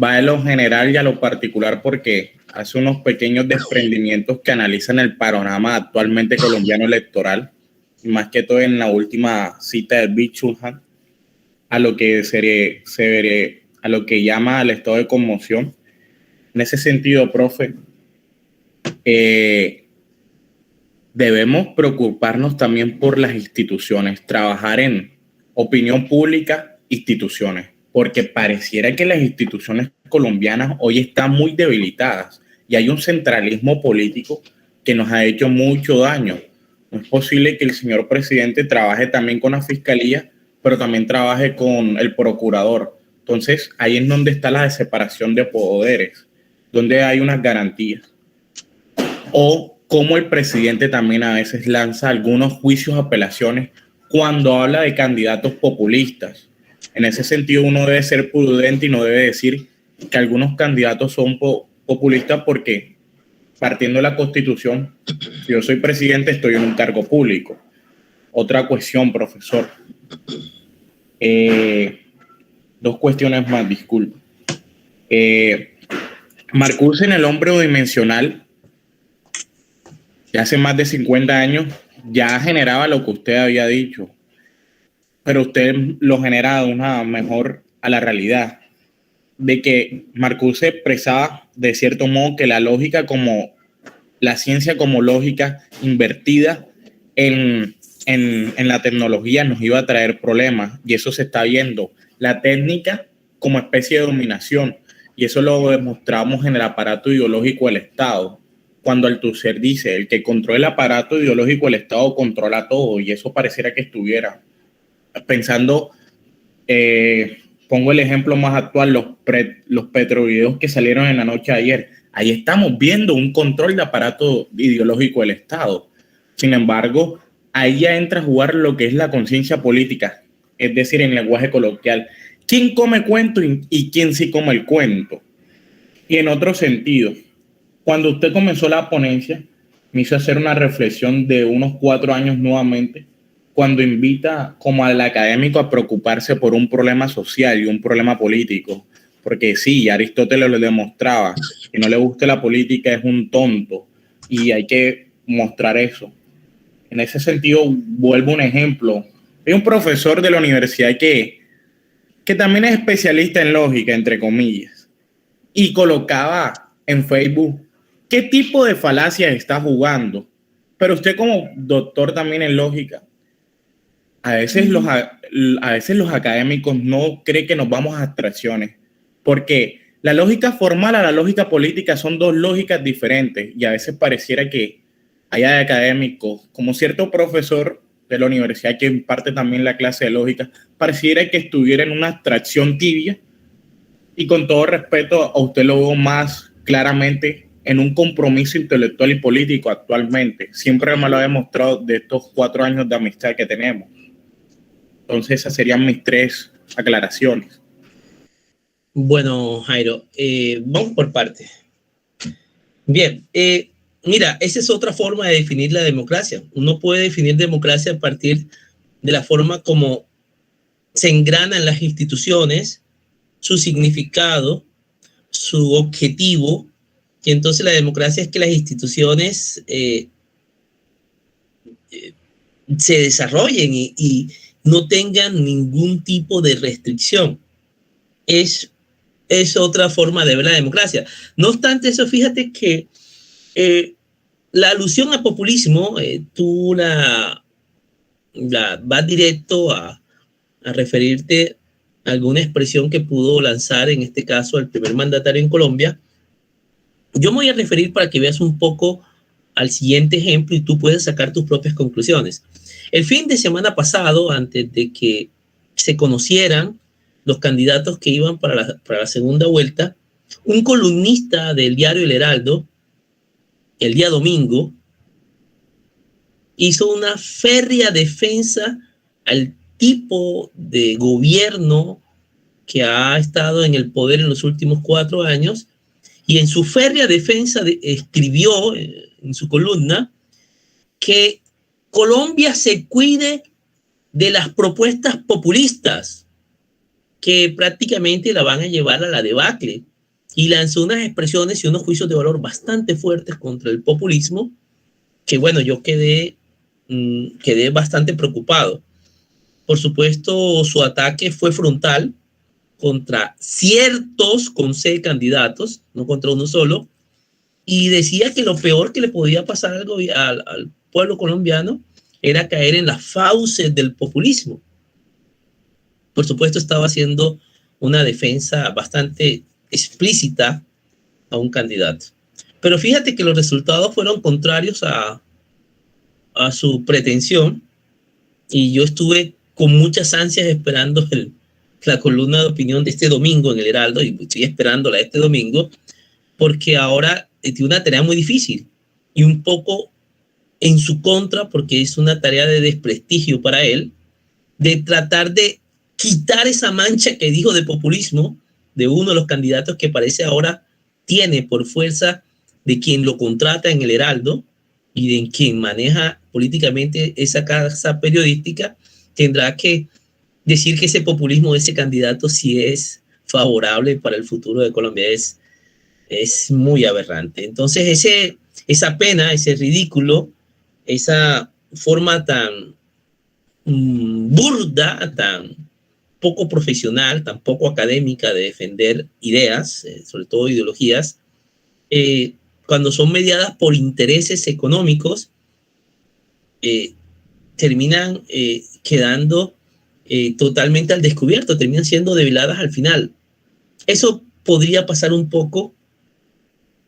Speaker 1: Va de lo general y a lo particular porque hace unos pequeños desprendimientos que analizan el panorama actualmente colombiano electoral, más que todo en la última cita de Byung-Chul Han, a lo que llama al estado de conmoción. En ese sentido, profe, debemos preocuparnos también por las instituciones, trabajar en opinión pública, instituciones, porque pareciera que las instituciones colombianas hoy están muy debilitadas y hay un centralismo político que nos ha hecho mucho daño. No es posible que el señor presidente trabaje también con la fiscalía, pero también trabaje con el procurador. Entonces, ahí es donde está la separación de poderes, donde hay unas garantías. O cómo el presidente también a veces lanza algunos juicios, apelaciones, cuando habla de candidatos populistas. En ese sentido, uno debe ser prudente y no debe decir que algunos candidatos son populistas porque, partiendo de la Constitución, si yo soy presidente, estoy en un cargo público. Otra cuestión, profesor. Dos cuestiones más, disculpe. Marcuse, en El hombre dimensional, de hace más de 50 años, ya generaba lo que usted había dicho, pero usted lo genera de una mejor a la realidad, de que Marcuse expresaba de cierto modo que la lógica como la ciencia como lógica invertida en la tecnología nos iba a traer problemas, y eso se está viendo. La técnica como especie de dominación, y eso lo demostramos en el aparato ideológico del Estado. cuando Althusser dice, el que controla el aparato ideológico del Estado controla todo, y eso pareciera que estuviera pensando, pongo el ejemplo más actual, los petrovideos que salieron en la noche de ayer. Ahí estamos viendo un control de aparato ideológico del Estado. Sin embargo, ahí ya entra a jugar lo que es la conciencia política, es decir, en lenguaje coloquial, quién come cuento y quién sí come el cuento. Y en otro sentido, cuando usted comenzó la ponencia, me hizo hacer una reflexión de unos 4 años nuevamente, cuando invita como al académico a preocuparse por un problema social y un problema político. Porque sí, Aristóteles lo demostraba, que no le guste la política es un tonto, y hay que mostrar eso. En ese sentido, vuelvo un ejemplo. Hay un profesor de la universidad que también es especialista en lógica, entre comillas, y colocaba en Facebook qué tipo de falacias está jugando. Pero usted como doctor también en lógica, a veces los académicos no creen que nos vamos a abstracciones, porque la lógica formal a la lógica política son dos lógicas diferentes, y a veces pareciera que hay académicos, como cierto profesor de la universidad que imparte también la clase de lógica, pareciera que estuviera en una abstracción tibia, y con todo respeto a usted lo veo más claramente en un compromiso intelectual y político actualmente. Siempre me lo ha demostrado de estos 4 años de amistad que tenemos. Entonces esas serían mis 3 aclaraciones.
Speaker 3: Bueno, Jairo, vamos por partes. Bien, mira, esa es otra forma de definir la democracia. Uno puede definir democracia a partir de la forma como se engranan las instituciones, su significado, su objetivo, y entonces la democracia es que las instituciones se desarrollen y no tengan ningún tipo de restricción. Es otra forma de ver la democracia. No obstante eso, fíjate que la alusión a populismo, tú vas directo a referirte a alguna expresión que pudo lanzar, en este caso, el primer mandatario en Colombia. Yo me voy a referir para que veas un poco al siguiente ejemplo y tú puedes sacar tus propias conclusiones. El fin de semana pasado, antes de que se conocieran los candidatos que iban para la segunda vuelta, un columnista del diario El Heraldo, el día domingo, hizo una férrea defensa al tipo de gobierno que ha estado en el poder en los últimos 4 años, y en su férrea defensa escribió en su columna que Colombia se cuide de las propuestas populistas que prácticamente la van a llevar a la debacle, y lanzó unas expresiones y unos juicios de valor bastante fuertes contra el populismo, que bueno, yo quedé bastante preocupado. Por supuesto, su ataque fue frontal contra ciertos con C candidatos, no contra uno solo, y decía que lo peor que le podía pasar al pueblo colombiano era caer en las fauces del populismo. Por supuesto, estaba haciendo una defensa bastante explícita a un candidato. Pero fíjate que los resultados fueron contrarios a su pretensión, y yo estuve con muchas ansias esperando la columna de opinión de este domingo en el Heraldo, y estoy esperándola este domingo, porque ahora tiene una tarea muy difícil y un poco en su contra, porque es una tarea de desprestigio para él, de tratar de quitar esa mancha que dijo de populismo de uno de los candidatos que parece ahora tiene por fuerza de quien lo contrata en el Heraldo y de quien maneja políticamente esa casa periodística. Tendrá que decir que ese populismo de ese candidato sí es favorable para el futuro de Colombia. Es muy aberrante. Entonces esa pena, ese ridículo, esa forma tan burda, tan poco profesional, tan poco académica de defender ideas, sobre todo ideologías, cuando son mediadas por intereses económicos, terminan quedando totalmente al descubierto, terminan siendo develadas al final. Eso podría pasar un poco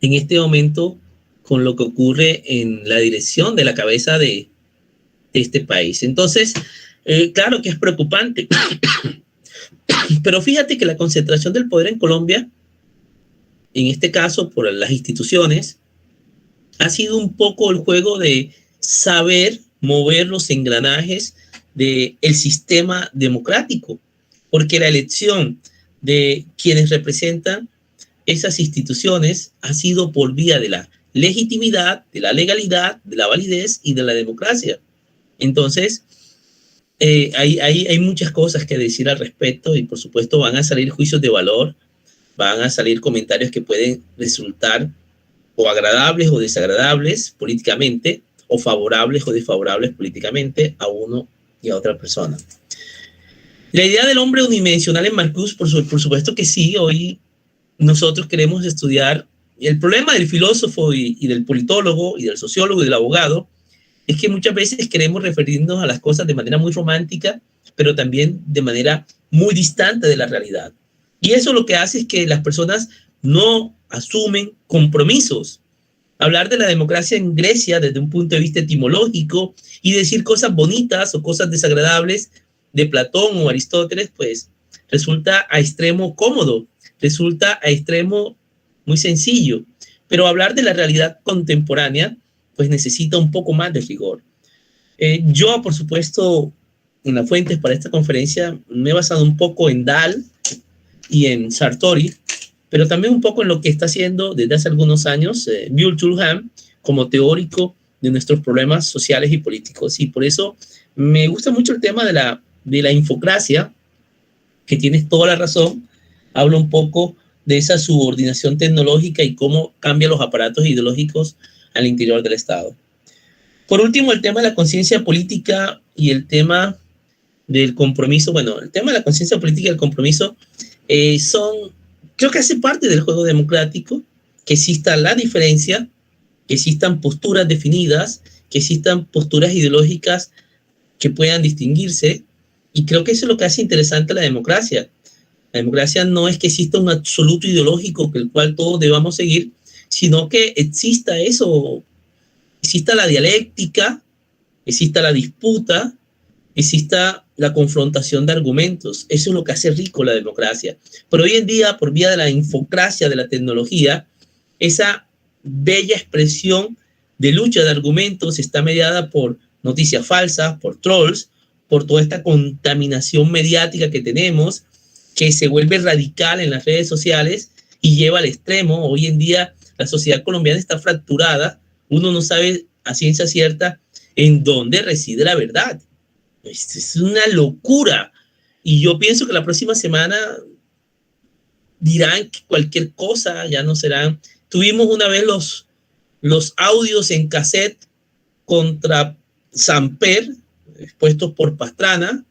Speaker 3: en este momento con lo que ocurre en la dirección de la cabeza de este país. Entonces, claro que es preocupante, pero fíjate que la concentración del poder en Colombia, en este caso por las instituciones, ha sido un poco el juego de saber mover los engranajes del sistema democrático, porque la elección de quienes representan esas instituciones ha sido por vía de la legitimidad, de la legalidad, de la validez y de la democracia. Entonces, hay muchas cosas que decir al respecto y por supuesto van a salir juicios de valor, van a salir comentarios que pueden resultar o agradables o desagradables políticamente, o favorables o desfavorables políticamente a uno y a otra persona. La idea del hombre unidimensional en Marcuse, por supuesto que sí, hoy nosotros queremos estudiar el problema del filósofo y del politólogo y del sociólogo y del abogado, es que muchas veces queremos referirnos a las cosas de manera muy romántica, pero también de manera muy distante de la realidad. Y eso lo que hace es que las personas no asumen compromisos. Hablar de la democracia en Grecia desde un punto de vista etimológico y decir cosas bonitas o cosas desagradables de Platón o Aristóteles, pues resulta a extremo cómodo, resulta a extremo muy sencillo. Pero hablar de la realidad contemporánea, pues necesita un poco más de rigor. Yo, por supuesto, en las fuentes para esta conferencia me he basado un poco en Dahl y en Sartori, pero también un poco en lo que está haciendo desde hace algunos años Byung-Chul Han como teórico de nuestros problemas sociales y políticos. Y por eso me gusta mucho el tema de la infocracia, que tienes toda la razón. Habla un poco de esa subordinación tecnológica y cómo cambia los aparatos ideológicos al interior del Estado. Por último, el tema de la conciencia política y el tema del compromiso. Bueno, el tema de la conciencia política y el compromiso creo que hace parte del juego democrático, que exista la diferencia, que existan posturas definidas, que existan posturas ideológicas que puedan distinguirse, y creo que eso es lo que hace interesante la democracia. La democracia no es que exista un absoluto ideológico que el cual todos debamos seguir, sino que exista eso, exista la dialéctica, exista la disputa, exista la confrontación de argumentos. Eso es lo que hace rico la democracia. Pero hoy en día, por vía de la infocracia, de la tecnología, esa bella expresión de lucha de argumentos está mediada por noticias falsas, por trolls, por toda esta contaminación mediática que tenemos, que se vuelve radical en las redes sociales y lleva al extremo. Hoy en día la sociedad colombiana está fracturada, uno no sabe a ciencia cierta en dónde reside la verdad. Es una locura. Y yo pienso que la próxima semana dirán que cualquier cosa, ya no serán. Tuvimos una vez los audios en cassette contra Samper, expuestos por Pastrana,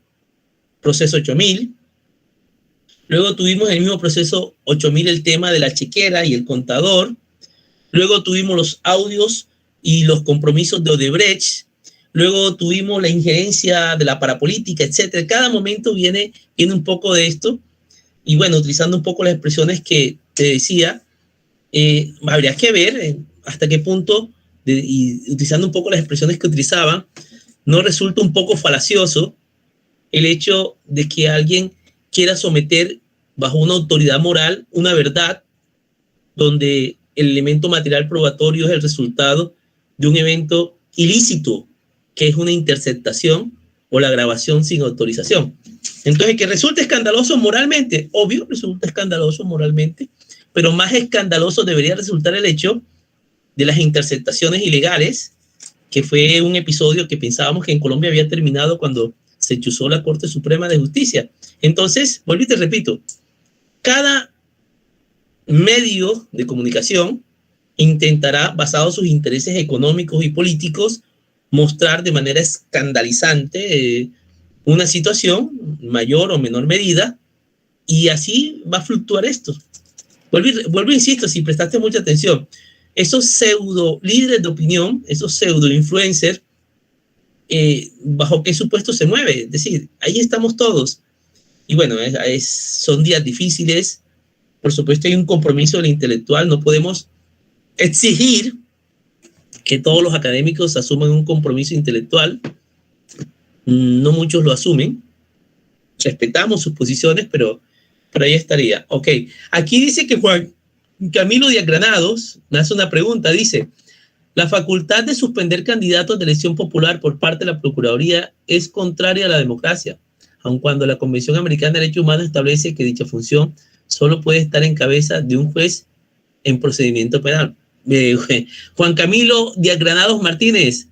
Speaker 3: proceso 8000. Luego tuvimos el mismo proceso 8000, el tema de la chequera y el contador. Luego tuvimos los audios y los compromisos de Odebrecht. Luego tuvimos la injerencia de la parapolítica, etc. Cada momento viene un poco de esto. Y bueno, utilizando un poco las expresiones que te decía, habría que ver hasta qué punto, y utilizando un poco las expresiones que utilizaban, no resulta un poco falacioso el hecho de que alguien quiera someter bajo una autoridad moral una verdad donde el elemento material probatorio es el resultado de un evento ilícito, que es una interceptación o la grabación sin autorización. Entonces, que resulta escandaloso moralmente, obvio, resulta escandaloso moralmente, pero más escandaloso debería resultar el hecho de las interceptaciones ilegales, que fue un episodio que pensábamos que en Colombia había terminado cuando se chuzó la Corte Suprema de Justicia. Entonces, vuelvo y te repito, cada medio de comunicación intentará, basado en sus intereses económicos y políticos, mostrar de manera escandalizante una situación, mayor o menor medida, y así va a fluctuar esto. Vuelvo insisto, si prestaste mucha atención, esos pseudo líderes de opinión, esos pseudo influencers, ¿bajo qué supuesto se mueve? Es decir, ahí estamos todos. Y bueno, son días difíciles. Por supuesto, hay un compromiso del intelectual. No podemos exigir que todos los académicos asumen un compromiso intelectual. No muchos lo asumen. Respetamos sus posiciones, pero ahí estaría. Ok, aquí dice que Juan Camilo Díaz Granados me hace una pregunta, dice: la facultad de suspender candidatos de elección popular por parte de la Procuraduría es contraria a la democracia, aun cuando la Convención Americana de Derechos Humanos establece que dicha función solo puede estar en cabeza de un juez en procedimiento penal. Juan Camilo Díaz Granados Martínez,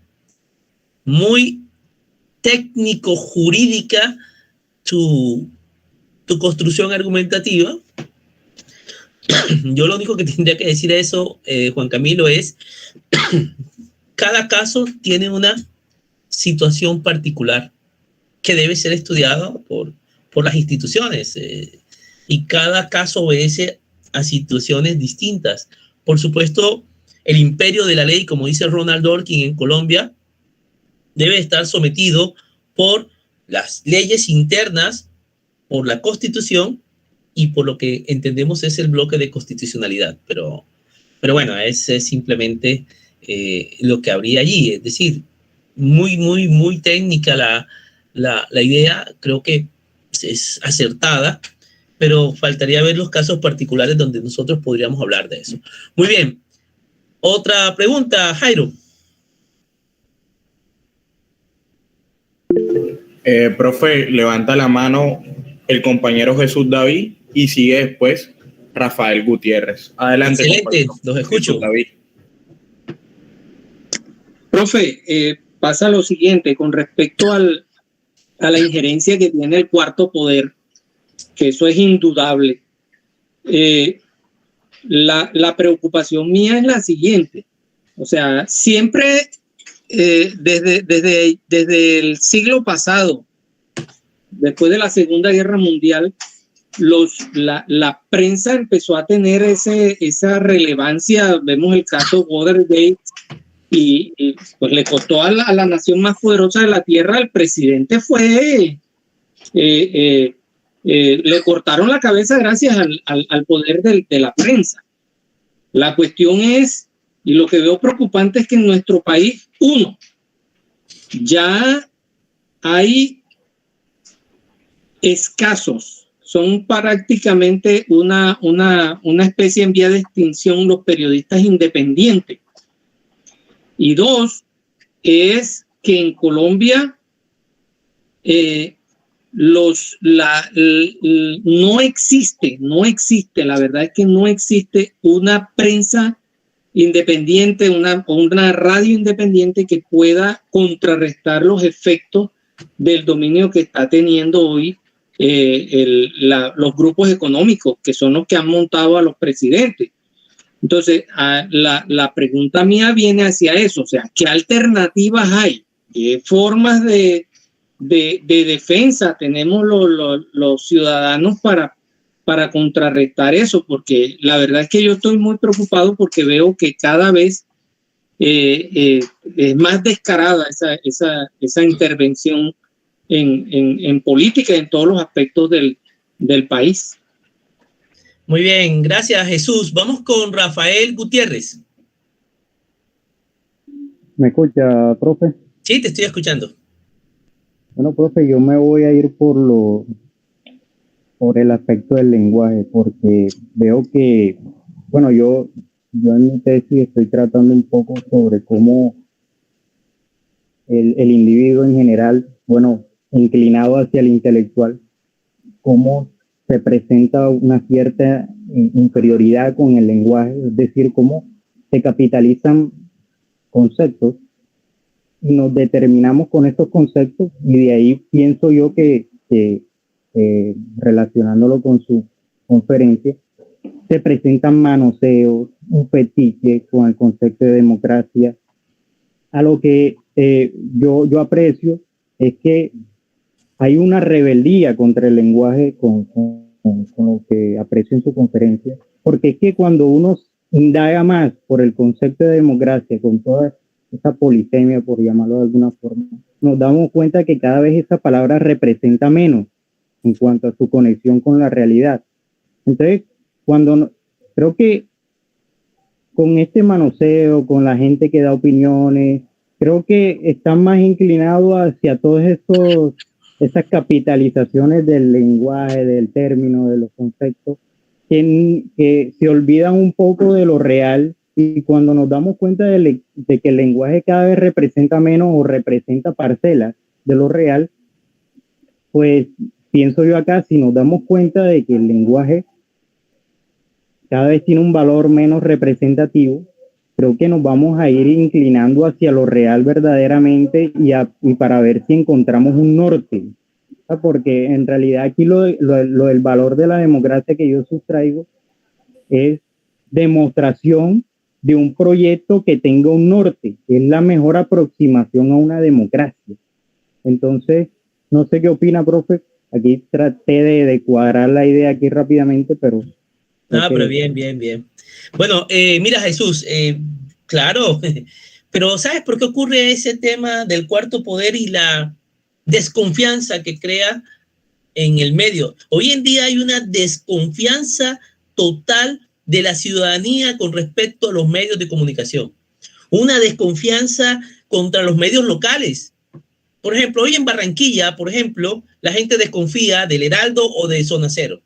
Speaker 3: muy técnico jurídica tu construcción argumentativa. Yo lo único que tendría que decir a eso, Juan Camilo, es cada caso tiene una situación particular que debe ser estudiada por las instituciones, y cada caso obedece a situaciones distintas. Por supuesto, el imperio de la ley, como dice Ronald Dworkin en Colombia, debe estar sometido por las leyes internas, por la Constitución y por lo que entendemos es el bloque de constitucionalidad. Pero bueno, es simplemente lo que habría allí. Es decir, muy técnica la idea, creo que es acertada, pero faltaría ver los casos particulares donde nosotros podríamos hablar de eso. Muy bien. Otra pregunta, Jairo.
Speaker 1: Profe, levanta la mano el compañero Jesús David y sigue después Rafael Gutiérrez. Adelante.
Speaker 3: Excelente, los escucho.
Speaker 1: David.
Speaker 2: Profe, pasa lo siguiente con respecto a la injerencia que tiene el cuarto poder, que eso es indudable. La preocupación mía es la siguiente. O sea, siempre desde el siglo pasado, después de la Segunda Guerra Mundial, la prensa empezó a tener esa relevancia. Vemos el caso Watergate y pues le costó a la nación más poderosa de la tierra. El presidente le cortaron la cabeza gracias al poder de la prensa. La cuestión es, y lo que veo preocupante es que en nuestro país, ya hay escasos, son prácticamente una especie en vía de extinción los periodistas independientes. Y dos, es que en Colombia no existe, la verdad es que no existe una prensa independiente, una radio independiente que pueda contrarrestar los efectos del dominio que está teniendo hoy los grupos económicos, que son los que han montado a los presidentes. Entonces, la pregunta mía viene hacia eso, o sea, ¿qué alternativas hay? ¿Qué formas de defensa tenemos los ciudadanos para contrarrestar eso? Porque la verdad es que yo estoy muy preocupado porque veo que cada vez es más descarada esa intervención en política, en todos los aspectos del país.
Speaker 3: Muy bien, gracias Jesús. Vamos con Rafael Gutiérrez.
Speaker 4: ¿Me escucha, profe?
Speaker 3: Sí, te estoy escuchando.
Speaker 4: Bueno, profe, yo me voy a ir por el aspecto del lenguaje, porque veo que, bueno, yo en mi tesis estoy tratando un poco sobre cómo el individuo en general, bueno, inclinado hacia el intelectual, cómo se presenta una cierta inferioridad con el lenguaje, es decir, cómo se capitalizan conceptos y nos determinamos con estos conceptos, y de ahí pienso yo que relacionándolo con su conferencia, se presentan manoseos, un fetiche con el concepto de democracia. A lo que yo aprecio es que hay una rebeldía contra el lenguaje con lo que aprecio en su conferencia, porque es que cuando uno indaga más por el concepto de democracia, con toda esa polisemia, por llamarlo de alguna forma, nos damos cuenta que cada vez esa palabra representa menos en cuanto a su conexión con la realidad. Entonces, creo que con este manoseo, con la gente que da opiniones, creo que están más inclinados hacia esas capitalizaciones del lenguaje, del término, de los conceptos, que se olvidan un poco de lo real, y cuando nos damos cuenta de que el lenguaje cada vez representa menos o representa parcelas de lo real, pues pienso yo acá, si nos damos cuenta de que el lenguaje cada vez tiene un valor menos representativo, creo que nos vamos a ir inclinando hacia lo real verdaderamente y para ver si encontramos un norte. Porque en realidad aquí lo del valor de la democracia que yo sustraigo es demostración de un proyecto que tenga un norte, que es la mejor aproximación a una democracia. Entonces, no sé qué opina, profe. Aquí traté de cuadrar la idea aquí rápidamente, pero...
Speaker 3: Ah, pero bien. Bueno, mira, Jesús, claro, pero ¿sabes por qué ocurre ese tema del cuarto poder y la desconfianza que crea en el medio? Hoy en día hay una desconfianza total de la ciudadanía con respecto a los medios de comunicación, una desconfianza contra los medios locales. Por ejemplo, hoy en Barranquilla, por ejemplo, la gente desconfía del Heraldo o de Zona Cero.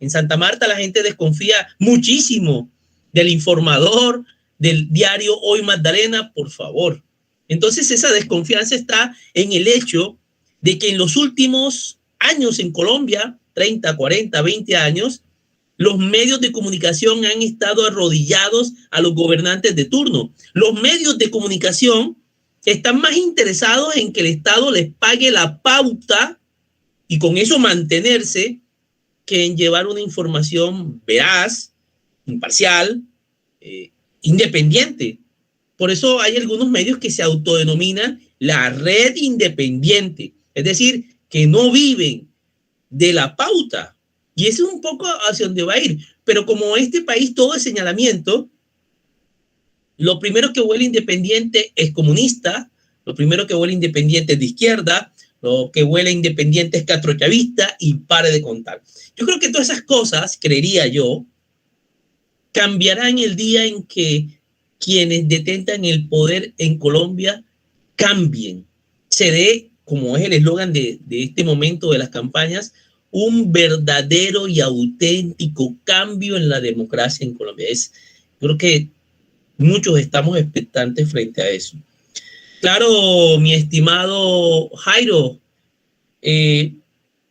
Speaker 3: En Santa Marta la gente desconfía muchísimo del Informador, del diario Hoy Magdalena, por favor. Entonces esa desconfianza está en el hecho de que en los últimos años en Colombia, 30, 40, 20 años, los medios de comunicación han estado arrodillados a los gobernantes de turno. Los medios de comunicación están más interesados en que el Estado les pague la pauta y con eso mantenerse, que en llevar una información veraz, imparcial, independiente. Por eso hay algunos medios que se autodenominan la red independiente, es decir, que no viven de la pauta. Y eso es un poco hacia donde va a ir. Pero como este país todo es señalamiento, lo primero que huele independiente es comunista, lo primero que huele independiente es de izquierda, lo que huele independiente es castrochavista y pare de contar. Yo creo que todas esas cosas, creería yo, cambiarán el día en que quienes detentan el poder en Colombia cambien. Se dé, como es el eslogan de este momento de las campañas, un verdadero y auténtico cambio en la democracia en Colombia. Creo que muchos estamos expectantes frente a eso. Claro, mi estimado Jairo,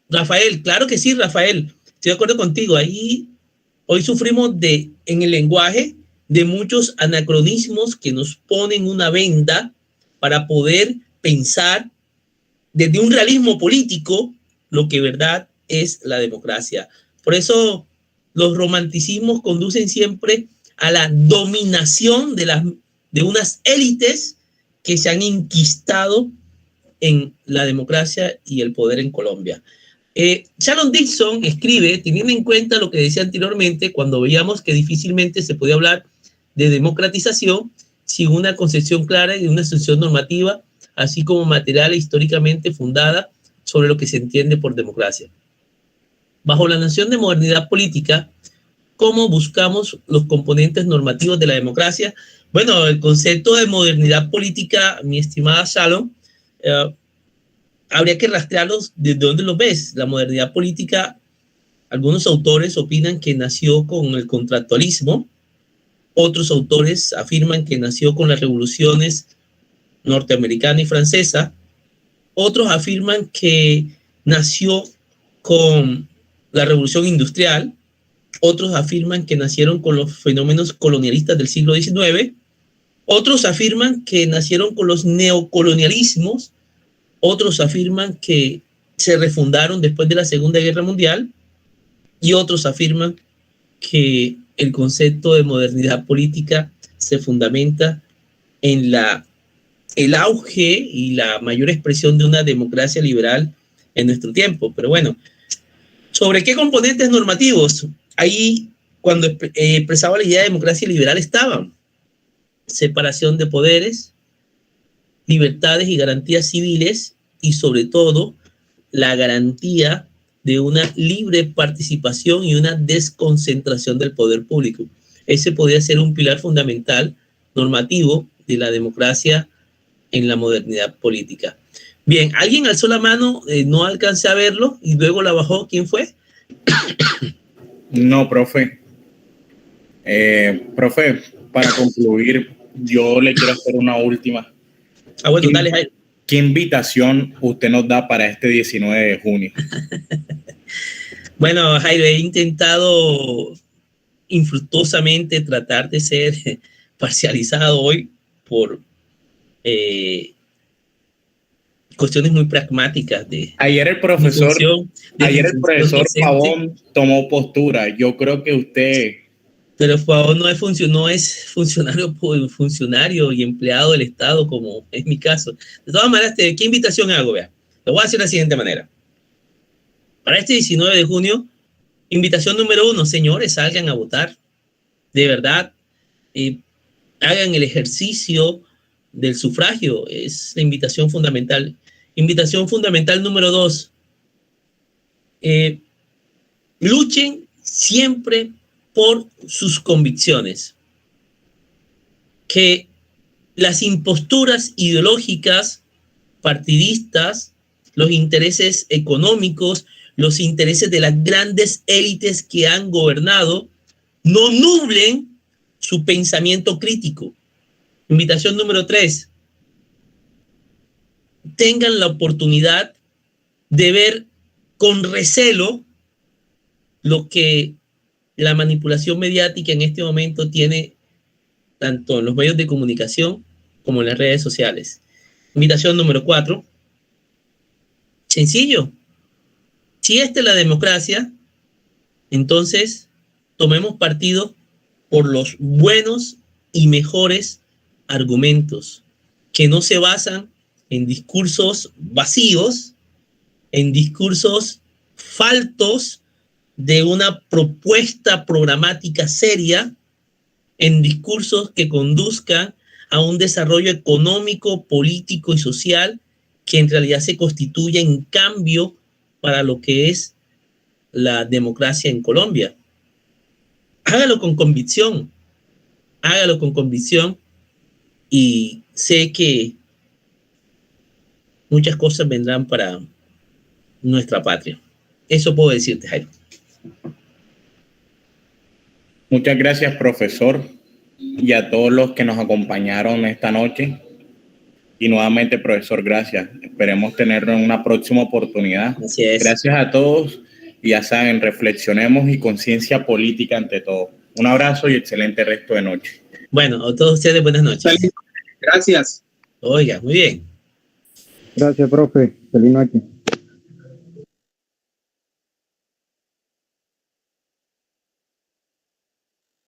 Speaker 3: Rafael, claro que sí, Rafael, estoy de acuerdo contigo. Hoy sufrimos en el lenguaje de muchos anacronismos que nos ponen una venda para poder pensar desde un realismo político lo que verdad es la democracia. Por eso los romanticismos conducen siempre a la dominación de unas élites que se han enquistado en la democracia y el poder en Colombia. Sharon Dixon escribe, teniendo en cuenta lo que decía anteriormente, cuando veíamos que difícilmente se podía hablar de democratización sin una concepción clara y una asunción normativa, así como material e históricamente fundada sobre lo que se entiende por democracia. Bajo la noción de modernidad política, ¿cómo buscamos los componentes normativos de la democracia? Bueno, el concepto de modernidad política, mi estimada Shalom, habría que rastrearlos desde dónde los ves. La modernidad política, algunos autores opinan que nació con el contractualismo, otros autores afirman que nació con las revoluciones norteamericana y francesa, otros afirman que nació con la revolución industrial, otros afirman que nacieron con los fenómenos colonialistas del siglo XIX, otros afirman que nacieron con los neocolonialismos, otros afirman que se refundaron después de la Segunda Guerra Mundial y otros afirman que el concepto de modernidad política se fundamenta en el auge y la mayor expresión de una democracia liberal en nuestro tiempo. Pero bueno, ¿sobre qué componentes normativos? Ahí, cuando expresaba la idea de democracia liberal, estaban separación de poderes, libertades y garantías civiles y, sobre todo, la garantía de una libre participación y una desconcentración del poder público. ese podría ser un pilar fundamental normativo de la democracia en la modernidad política. Bien, alguien alzó la mano, no alcancé a verlo y luego la bajó. ¿Quién fue?
Speaker 1: No, profe. Profe, para concluir, yo le quiero hacer una última.
Speaker 3: Bueno, dale, Jairo.
Speaker 1: ¿Qué invitación usted nos da para este 19 de junio?
Speaker 3: Bueno, Jairo, he intentado infructuosamente tratar de ser parcializado hoy por cuestiones muy pragmáticas.
Speaker 1: Ayer el profesor Pavón tomó postura. Yo creo que usted...
Speaker 3: Pero Pavón no es funcionario y empleado del Estado, como es mi caso. De todas maneras, ¿qué invitación hago? Vea, lo voy a hacer de la siguiente manera. Para este 19 de junio, invitación número 1, señores, salgan a votar. De verdad, hagan el ejercicio del sufragio. Es la invitación fundamental. Invitación fundamental número 2. Luchen siempre por sus convicciones. Que las imposturas ideológicas, partidistas, los intereses económicos, los intereses de las grandes élites que han gobernado, no nublen su pensamiento crítico. Invitación número 3. Tengan la oportunidad de ver con recelo lo que la manipulación mediática en este momento tiene tanto en los medios de comunicación como en las redes sociales. Invitación número 4. Sencillo. Si esta es la democracia, entonces tomemos partido por los buenos y mejores argumentos que no se basan en discursos vacíos, en discursos faltos de una propuesta programática seria, en discursos que conduzcan a un desarrollo económico, político y social que en realidad se constituya en cambio para lo que es la democracia en Colombia. Hágalo con convicción, y sé que muchas cosas vendrán para nuestra patria. Eso puedo decirte, Jairo.
Speaker 1: Muchas gracias, profesor, y a todos los que nos acompañaron esta noche. Y nuevamente, profesor, gracias. Esperemos tenerlo en una próxima oportunidad.
Speaker 3: Así es.
Speaker 1: Gracias a todos. Y ya saben, reflexionemos y conciencia política ante todo. Un abrazo y excelente resto de noche.
Speaker 3: Bueno, a todos ustedes, buenas noches.
Speaker 2: Gracias.
Speaker 3: Oiga, muy bien.
Speaker 4: Gracias, profe. Feliz noche.